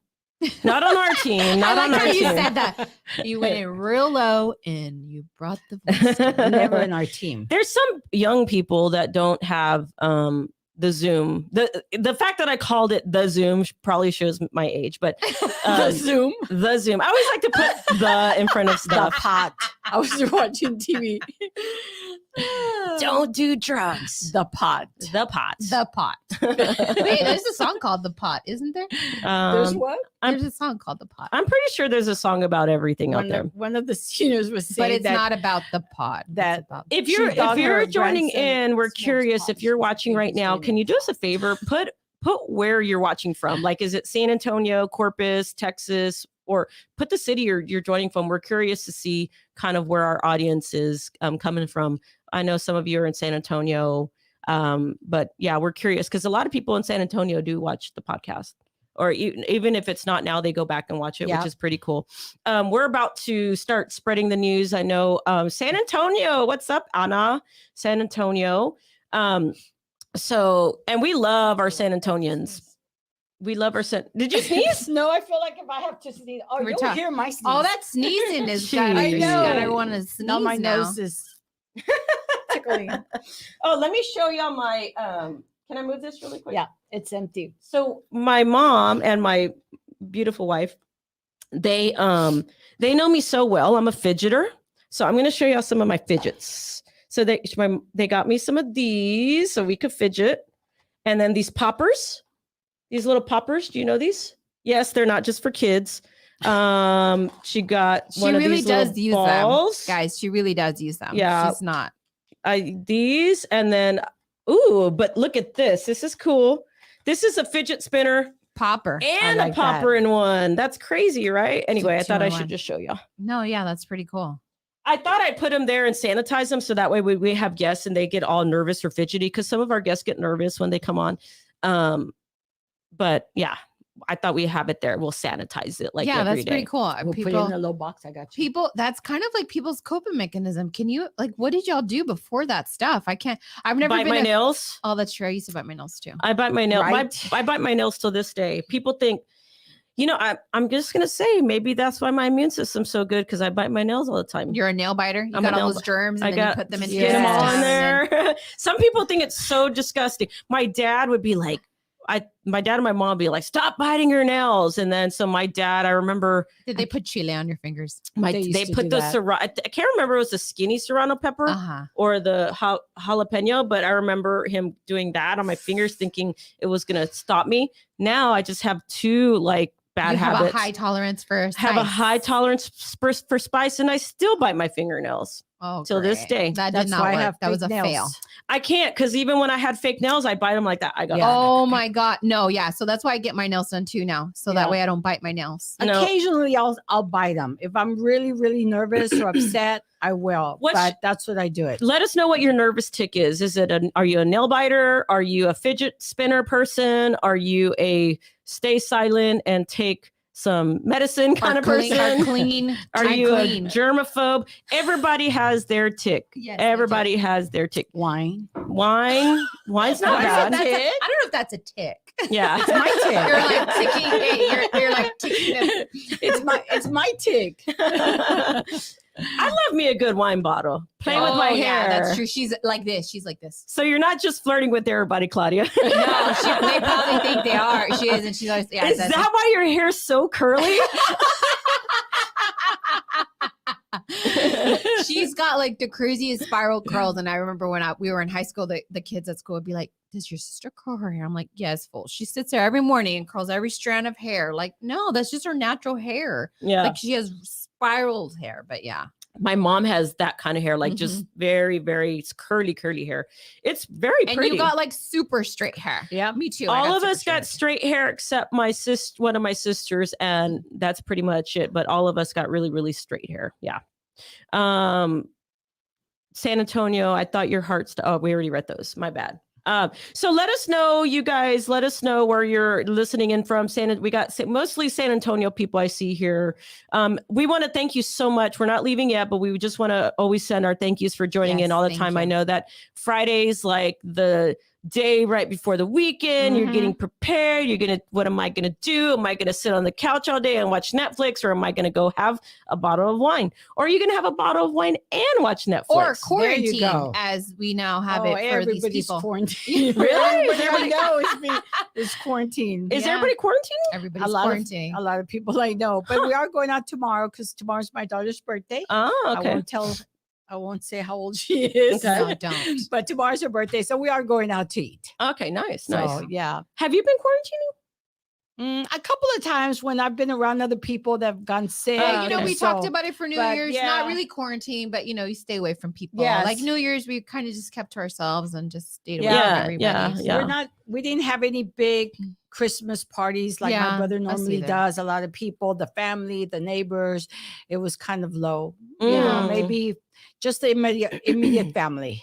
Not on our team. Not I on like our how you team. said that. You went in real low and you brought the voice down. Never in our team. There's some young people that don't have the Zoom. The fact that I called it the Zoom probably shows my age, but The Zoom. the Zoom. I always like to put the in front of The stuff. pot. I was watching TV. Don't do drugs. The pot. The pot. The Pot. Wait, there's a song called The Pot, isn't there? There's what? There's a song called The Pot. I'm pretty sure there's a song about everything out there. One of the seniors was saying But it's that not about the pot. It's that- about If She you're thought her joining grandson in, we're smokes curious. pot. If you're She was watching right now, saying can you do us a favor? Put where you're watching from. Like, is it San Antonio, Corpus, Texas, or put the city you're joining from? We're curious to see kind of where our audience is coming from. I know some of you are in San Antonio, but yeah, we're curious because a lot of people in San Antonio do watch the podcast. Or even if it's not now, they go back and watch it, Yeah. which is pretty cool. We're about to start spreading the news. I know San Antonio. What's up, Anna? San Antonio. And we love our San Antonians. We love our Did you sneeze? No, I feel like if I have to sneeze, We're you'll talk- hear my sneeze. all that sneezing is Jeez. got I know. everyone to sneeze now my now. nose is tickling. Oh, let me show y'all my. Can I move this really quick? Yeah, it's empty. So my mom and my beautiful wife, they know me so well. I'm a fidgeter. So I'm going to show y'all some of my fidgets. So they got me some of these so we could fidget. And then these poppers, these little poppers. Do you know these? Yes, they're not just for kids. She got one of these does little use balls. them, guys. She really does use them. Yeah. She's not. These, and then, ooh, but look at this. This is cool. This is a fidget spinner Popper. and a popper in one. That's crazy, right? Anyway, I thought I should just show y'all. No, yeah, that's pretty cool. I thought I'd put them there and sanitize them so that way we have guests and they get all nervous or fidgety, because some of our guests get nervous when they come on. But yeah, I thought we have it there. We'll sanitize it like every that's day. pretty cool. We'll put it in a little box. I got you. People, that's kind of like people's coping mechanism. Can you, like, what did y'all do before that stuff? I've never bite my nails. Oh, that's true. I used to bite my nails too. I bite my nails. Right? I bite my nails till this day. People think, I'm just going to say, maybe that's why my immune system's so good, because I bite my nails all the time. You're a nail biter. You got all those germs and then you put them in. Get them all in there. Some people think it's so disgusting. My dad would be like, my dad and my mom would be like, stop biting your nails. And then, so my dad, I remember. Did they put chile on your fingers? They put the serrano. I can't remember if it was the skinny serrano pepper or the jalapeno, but I remember him doing that on my fingers, thinking it was going to stop me. Now I just have two bad habits. Have a high tolerance for spice. Have a high tolerance for spice, and I still bite my fingernails. Oh, till this day. That did not work. That was a fail. I can't, because even when I had fake nails, I bite them like that. Oh my God. No, yeah. So that's why I get my nails done too now. So that way I don't bite my nails. Occasionally I'll bite them. If I'm really, really nervous or upset, I will. But that's what I do it. Let us know what your nervous tick is. Are you a nail biter? Are you a fidget spinner person? Are you a stay silent and take some medicine kind of person? Are you a germaphobe? Everybody has their tick. Yes, everybody has their tick. Wine's not bad. I don't know if that's a tick. Yeah, it's my tick. You're like ticking. You're like ticking. It's my tick. I love me a good wine bottle. Play with my hair. Yeah, that's true. She's like this. She's like this. So you're not just flirting with everybody, Claudia. No, they probably think they are. She is, and she's always. Yeah, is that why your hair's so curly? She's got like the craziest spiral curls, and I remember when we were in high school, the kids at school would be like, "Does your sister curl her hair?" I'm like, "Yes, full." She sits there every morning and curls every strand of hair. Like, no, that's just her natural hair. Yeah, like she has spiraled hair, but yeah. My mom has that kind of hair, like just very, very curly hair. It's very pretty. And you got like super straight hair. Yeah, me too. All of us got straight hair except one of my sisters, and that's pretty much it. But all of us got really, really straight hair. Yeah. San Antonio, I thought your heart's. Oh, we already read those. My bad. So let us know, you guys. Let us know where you're listening in from. We got mostly San Antonio people I see here. We want to thank you so much. We're not leaving yet, but we just want to always send our thank yous for joining in all the time. I know that Friday's like the day right before the weekend. You're getting prepared. What am I gonna do? Am I gonna sit on the couch all day and watch Netflix, or am I gonna go have a bottle of wine? Or are you gonna have a bottle of wine and watch Netflix? Or quarantine, as we now have it for these people. Quarantine. Really? Everybody knows it's quarantine. Is everybody quarantining? Everybody's quarantining. A lot of people I know, but we are going out tomorrow because tomorrow's my daughter's birthday. Oh, okay. I won't say how old she is. Okay. No, don't. But tomorrow's her birthday, so we are going out to eat. Okay, nice. Yeah. Have you been quarantining? A couple of times when I've been around other people that have gone sick. We talked about it for New Year's. Not really quarantine, but you stay away from people. Yes. Like New Year's, we kind of just kept to ourselves and just stayed away from everybody. Yeah. We didn't have any big Christmas parties like my brother normally does. A lot of people, the family, the neighbors. It was kind of low. Maybe just the immediate family.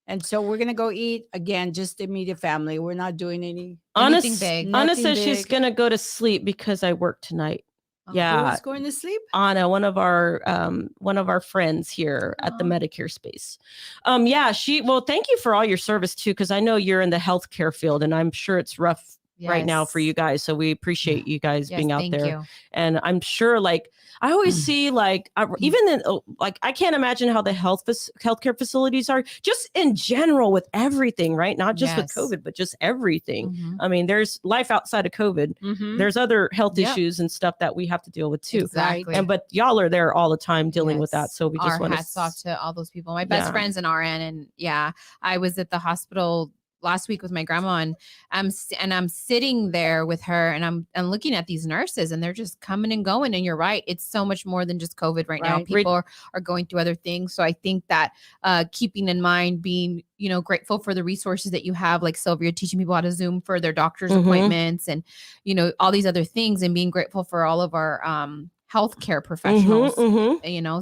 And so we're gonna go eat again, just immediate family. We're not doing anything big. Anna says she's gonna go to sleep because I work tonight. Yeah, who's going to sleep? Anna, one of our friends here at the Medicare Space. Thank you for all your service too, because I know you're in the healthcare field, and I'm sure it's rough right now for Yes. you guys. So we appreciate you guys Yes, being out thank there. you. And I'm sure, like, I always see, like, even in, like, I can't imagine how the healthcare facilities are just in general with everything, right? Not just with Yes. COVID, but just everything. Mhm. I mean, there's life outside of COVID. Mhm. There's other health Yep. issues and stuff that we have to deal with too. Exactly. And but y'all are there all the time dealing with that. Yes. So we just Our want hats off to. to all those people. My best Yeah. friend's an RN, and I was at the hospital last week with my grandma, and I'm sitting there with her, and I'm looking at these nurses, and they're just coming and going. And you're right, it's so much more than just COVID right now. Right. People are going through other things. So I think that keeping in mind, being grateful for the resources that you have, like Sylvia teaching people how to Zoom for their doctor's Mhm. appointments, and all these other things, and being grateful for all of our healthcare professionals.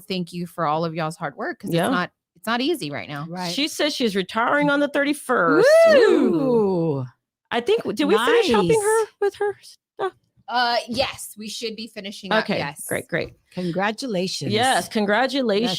Thank you for all of y'all's hard work, because Yeah. it's not easy right now. Right. She says she's retiring on the 31st. Ooh. Ooh. I think, did we finish helping her Nice. with her stuff? Yes, we should be finishing up. Okay, Yes. great. Congratulations. Yes, congratulations.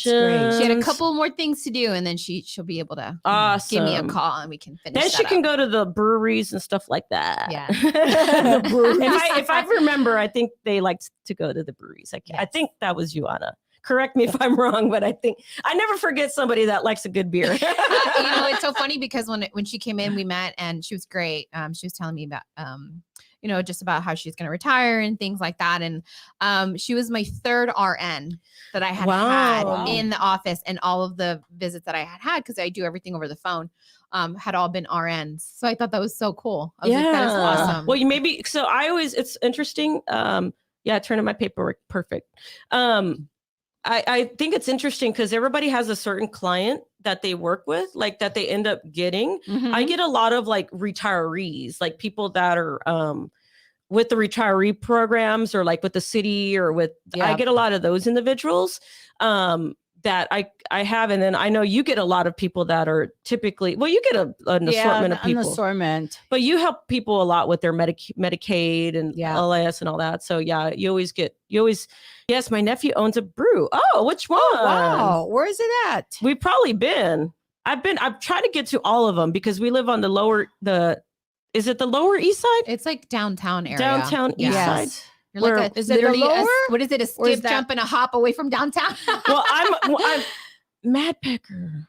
She had a couple more things to do, and then she'll be able to Awesome. give me a call, and we can finish. Then that she can up. go to the breweries and stuff like that. Yeah. The breweries. if I remember, I think they like to go to the breweries. I Yes. think that was you, Anna. Correct me if I'm wrong, but I think I never forget somebody that likes a good beer. It's so funny because when she came in, we met, and she was great. She was telling me about just about how she's going to retire and things like that. And she was my third RN that I had Wow. had in the office, and all of the visits that I had, because I do everything over the phone, had all been RNs. So I thought that was so cool. I was like, that is awesome. Well, it's interesting. Turning my paperwork. Perfect. I think it's interesting because everybody has a certain client that they work with, like that they end up getting. Mhm. I get a lot of like retirees, like people that are with the retiree programs, or like with the city, or with, I get a lot of those individuals that I have. And then I know you get a lot of people that are typically, well, you get an assortment of people. An assortment. But you help people a lot with their Medicaid and Yeah. LIS and all that. So yeah, yes, my nephew owns a brew. Oh, which one? Wow. Where is it at? We've probably been. I've tried to get to all of them because we live on is it the Lower East Side? It's like downtown area. Downtown East Side. You're like is it the lower? what is it? A Or is skip, that- jump, and a hop away from downtown? Well, I'm Mad Pecker.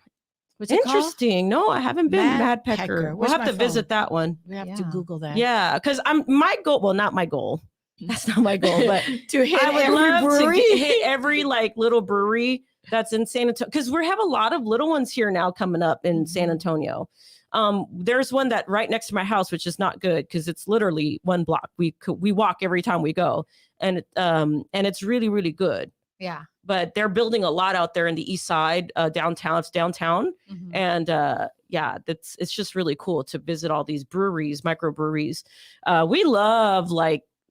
What's it called? Interesting. No, I haven't been Mad Mad Pecker. Pecker. We'll Where's have my to visit phone? that one. We have to Yeah. Google that. Yeah, because my goal. Well, not my goal. That's not my goal, but to hit I would every love brewery. to hit every like little brewery that's in San Antonio, because we have a lot of little ones here now coming up in San Antonio. There's one that right next to my house, which is not good because it's literally one block. We walk every time we go, and it's really, really good. Yeah. But they're building a lot out there in the East Side, downtown. It's downtown, Mhm. and it's just really cool to visit all these breweries, microbreweries.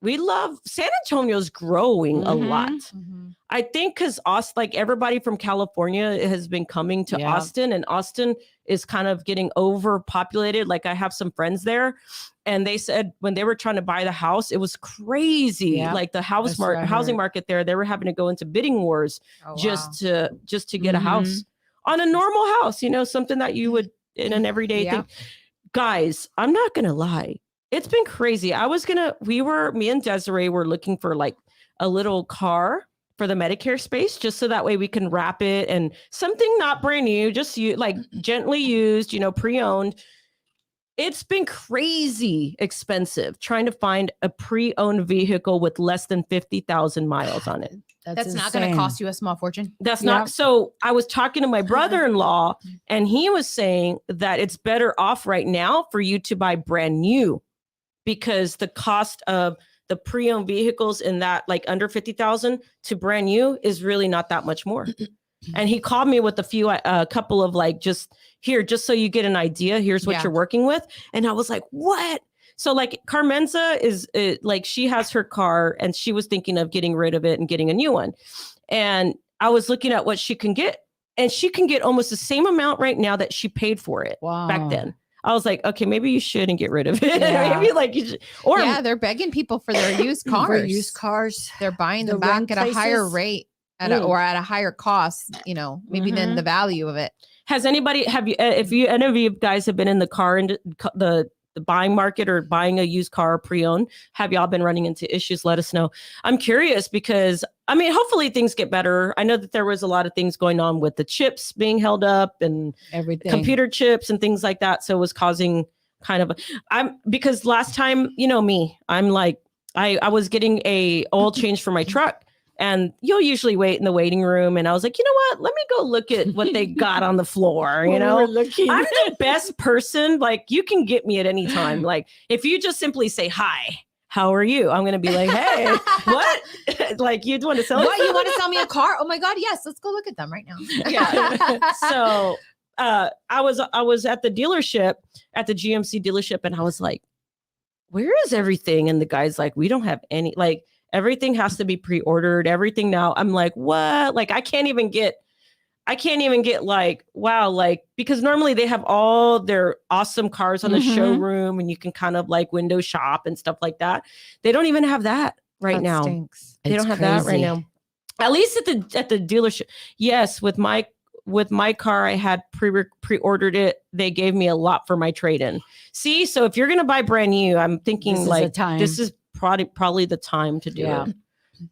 We love San Antonio's growing a Mhm. lot. Mhm. I think because like everybody from California has been coming to Yeah. Austin, and Austin is kind of getting overpopulated. Like I have some friends there, and they said when they were trying to buy the house, it was crazy. Yeah. Like the That's what I housing heard. market there, they were having to go into bidding wars Oh, just to get a Mhm. house on a normal house, something that you would in an everyday Yeah. thing. Guys, I'm not gonna lie. It's been crazy. Me and Desiree were looking for like a little car for the Medicare Space, just so that way we can wrap it, and something not brand new, just like gently used, pre-owned. It's been crazy expensive trying to find a pre-owned vehicle with less than 50,000 miles on it. That's not going to cost you a small fortune. That's Yeah. not. So I was talking to my brother-in-law, and he was saying that it's better off right now for you to buy brand new, because the cost of the pre-owned vehicles in that like under 50,000 to brand new is really not that much more. And he called me with a couple of like, just so you get an idea, here's what Yeah. you're working with. And I was like, what? So like Carmenza is like, she has her car and she was thinking of getting rid of it and getting a new one. And I was looking at what she can get, and she can get almost the same amount right now that she paid for it back then. I was like, okay, maybe you shouldn't get rid of it. Yeah. Maybe like you should, or yeah, they're begging people for their used cars. For used cars. They're buying The them back rent at a higher places. rate Mm. or at a higher cost, maybe than the value of it. has anybody, any of you guys have been in the the buying market or buying a used car pre-owned? Have y'all been running into issues? Let us know. I'm curious because, I mean, hopefully things get better. I know that there was a lot of things going on with the chips being held up and Everything. computer chips and things like that. So it was causing kind of, because last time, you know me, I'm like, I was getting a oil change for my truck. And you'll usually wait in the waiting room. And I was like, you know what? Let me go look at what they got on the floor. You know, I'm the best person. Like, you can get me at any time. Like, if you just simply say, hi, how are you? I'm going to be like, hey, what? Like, you'd want to sell me What? You want to sell me a car? Oh my God. Yes. Let's go look at them right now. Yeah. So I was at the dealership, at the GMC dealership. And I was like, where is everything? And the guy's like, we don't have any, like, everything has to be pre-ordered. Everything now. I'm like, what? Like, I can't even get like, wow, like, because normally they have all their awesome cars on the showroom and you can kind of like window shop and stuff like that. They don't even have that right now. Stinks. They don't have that right now. At least at the dealership. Yes, with my car, I had pre-ordered it. They gave me a lot for my trade-in. See, so if you're gonna buy brand new, I'm thinking this is probably the time to do it.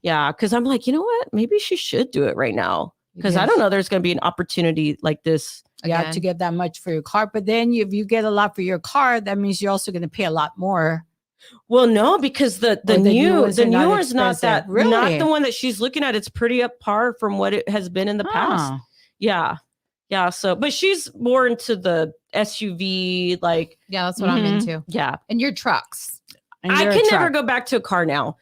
Yeah, because I'm like, you know what? Maybe she should do it right now. Because I don't know, there's going to be an opportunity like this. Yeah, to get that much for your car. But then if you get a lot for your car, that means you're also going to pay a lot more. Well, no, because the new is not that, really? Not the one that she's looking at. It's pretty up par from what it has been in the past. Yeah. Yeah. So, but she's more into the SUV, like. Yeah, that's what I'm into. Yeah. And your trucks. I can never go back to a car now.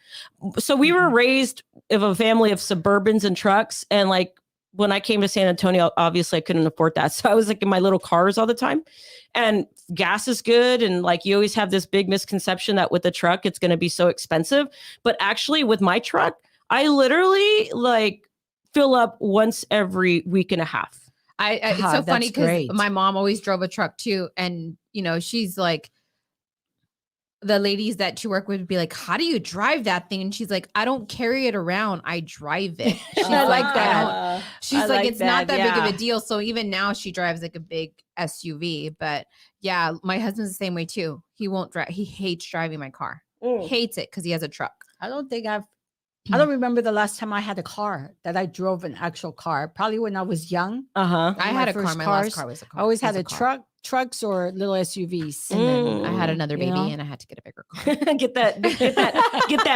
So we were raised of a family of Suburbans and trucks. And like when I came to San Antonio, obviously I couldn't afford that. So I was like in my little cars all the time. And gas is good. And like you always have this big misconception that with a truck, it's going to be so expensive. But actually with my truck, I literally like fill up once every week and a half. It's so funny because my mom always drove a truck too. And, you know, she's like, the ladies that she worked with would be like, how do you drive that thing? And she's like, I don't carry it around. I drive it. She's like that. She's like, it's not that big of a deal. So even now she drives like a big SUV. But yeah, my husband's the same way too. He won't drive. He hates driving my car. Hates it because he has a truck. I don't remember the last time I had a car that I drove, an actual car. Probably when I was young. I had a car. My last car was a car. I always had trucks or little SUVs. And then I had another baby and I had to get a bigger car. get that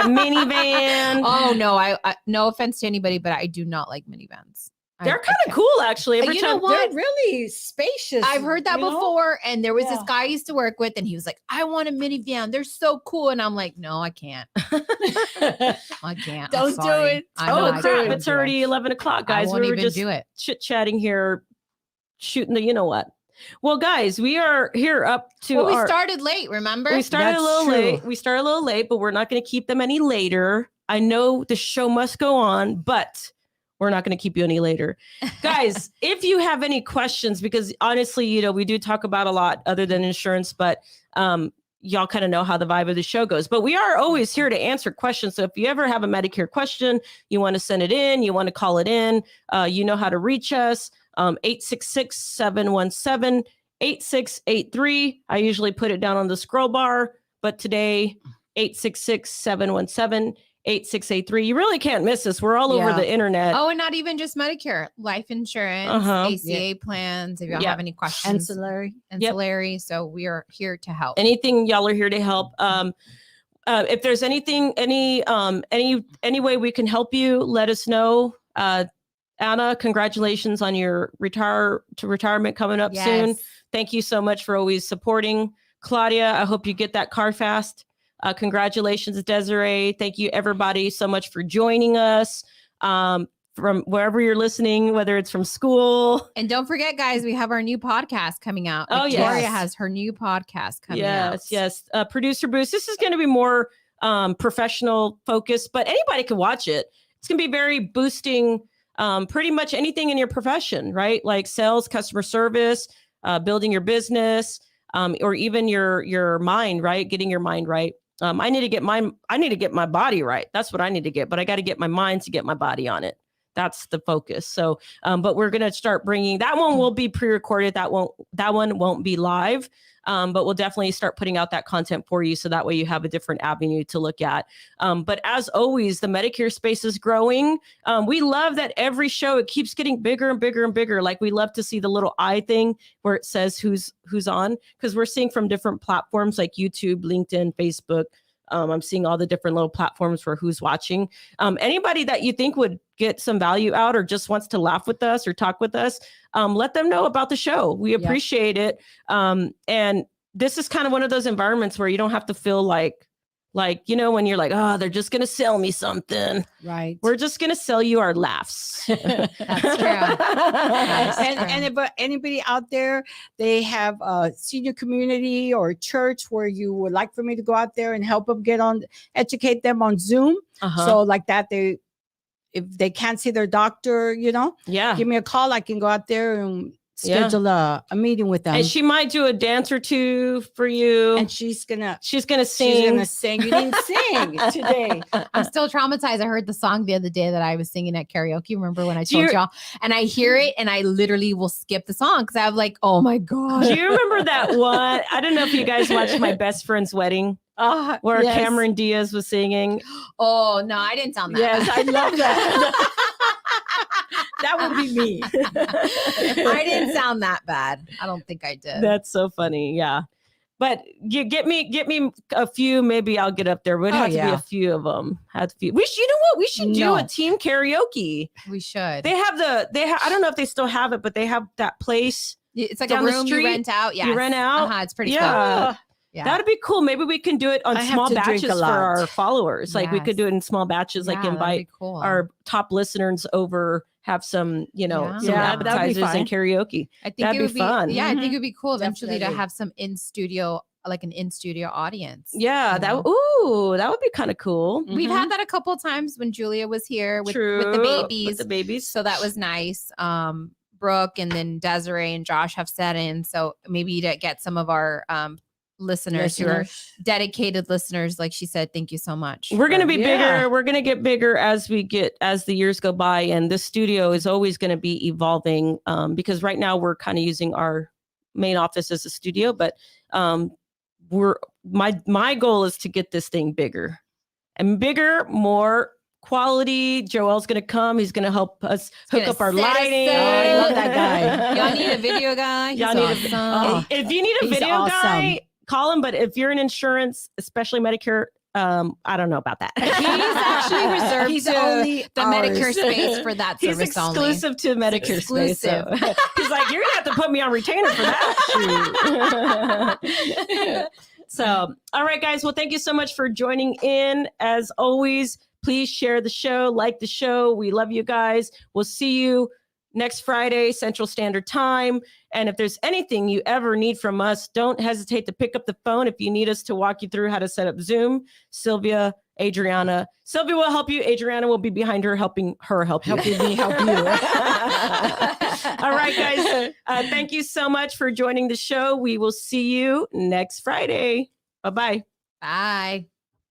minivan. Oh no, I no offense to anybody, but I do not like minivans. They're kind of cool, actually. You know what? They're really spacious. I've heard that before. And there was this guy I used to work with, and he was like, I want a minivan. They're so cool. And I'm like, no, I can't. I can't. Don't do it. Oh, crap. It's already 11 o'clock, guys. We were just chit-chatting here, shooting the you know what. Well, guys, we are here up to we started late, remember? We started a little late, but we're not going to keep them any later. I know the show must go on, but we're not going to keep you any later. Guys, if you have any questions, because honestly, you know, we do talk about a lot other than insurance, but y'all kind of know how the vibe of the show goes. But we are always here to answer questions. So if you ever have a Medicare question, you want to send it in, you want to call it in, you know how to reach us. 866-717-8683. I usually put it down on the scroll bar, but today 866-717-8683. You really can't miss us. We're all over the internet. Oh, and not even just Medicare, life insurance, ACA plans. If y'all have any questions, ancillary. So we are here to help. Anything, y'all are here to help. If there's anything, any way we can help you, let us know. Anna, congratulations on your retirement coming up soon. Thank you so much for always supporting. Claudia, I hope you get that car fast. Congratulations, Desiree. Thank you, everybody, so much for joining us from wherever you're listening, whether it's from school. And don't forget, guys, we have our new podcast coming out. Victoria has her new podcast coming out. Yes. Producer Boost. This is going to be more professional focused, but anybody can watch it. It's going to be very boosting. Pretty much anything in your profession, right? Like sales, customer service, building your business, or even your mind, right? Getting your mind right. I need to get my body right. That's what I need to get, but I got to get my mind to get my body on it. That's the focus. So, but we're going to start bringing, that one will be pre-recorded. That one won't be live. But we'll definitely start putting out that content for you. So that way you have a different avenue to look at. But as always, the Medicare space is growing. We love that every show, it keeps getting bigger and bigger and bigger. Like we love to see the little eye thing where it says who's on, because we're seeing from different platforms like YouTube, LinkedIn, Facebook. I'm seeing all the different little platforms for who's watching. Anybody that you think would get some value out or just wants to laugh with us or talk with us, let them know about the show. We appreciate it. And this is kind of one of those environments where you don't have to feel like, when you're like, oh, they're just going to sell me something. Right. We're just going to sell you our laughs. That's true. And if anybody out there, they have a senior community or church where you would like for me to go out there and help them educate them on Zoom. So like that, if they can't see their doctor, give me a call. I can go out there and schedule a meeting with them. And she might do a dance or two for you. And she's gonna sing. She's gonna sing. You didn't sing today. I'm still traumatized. I heard the song the other day that I was singing at karaoke. Remember when I told y'all? And I hear it and I literally will skip the song because I'm like, oh my God. Do you remember that one? I don't know if you guys watched My Best Friend's Wedding. Where Cameron Diaz was singing. Oh no, I didn't sound that. Yes, I love that. That would be me. I didn't sound that bad. I don't think I did. That's so funny. Yeah. But you get me a few, maybe I'll get up there. Would have to be a few of them. You know what? We should do a team karaoke. We should. They have I don't know if they still have it, but they have that place. It's like down a room the street. You rent out. Yeah. You rent out. It's pretty cool. Yeah. That'd be cool. Maybe we can do it on small batches for our followers. Like we could do it in small batches, like invite our top listeners over, have some, some appetizers and karaoke. I think that'd be fun. Yeah, I think it would be cool eventually to have some in studio audience. Yeah, that would be kind of cool. We've had that a couple of times when Julia was here with the babies. So that was nice. Brooke and then Desiree and Josh have set in. So maybe to get some of our listeners who are dedicated listeners, like she said, thank you so much. We're going to be bigger. We're going to get bigger as the years go by, and this studio is always going to be evolving, because right now we're kind of using our main office as a studio, but my goal is to get this thing bigger and bigger, more quality. Joel's going to come. He's going to help us hook up our lighting. I love that guy. Y'all need a video guy. If you need a video guy, call him. But if you're in insurance, especially Medicare, I don't know about that. He's actually reserved to the Medicare Space for that service. He's exclusive to Medicare Space. So. He's like, you're gonna have to put me on retainer for that. So, all right, guys. Well, thank you so much for joining in. As always, please share the show, like the show. We love you guys. We'll see you next Friday, Central Standard Time. And if there's anything you ever need from us, don't hesitate to pick up the phone. If you need us to walk you through how to set up Zoom, Sylvia will help you. Adriana will be behind her, helping you. Me help you. All right, guys. Thank you so much for joining the show. We will see you next Friday. Bye-bye. Bye.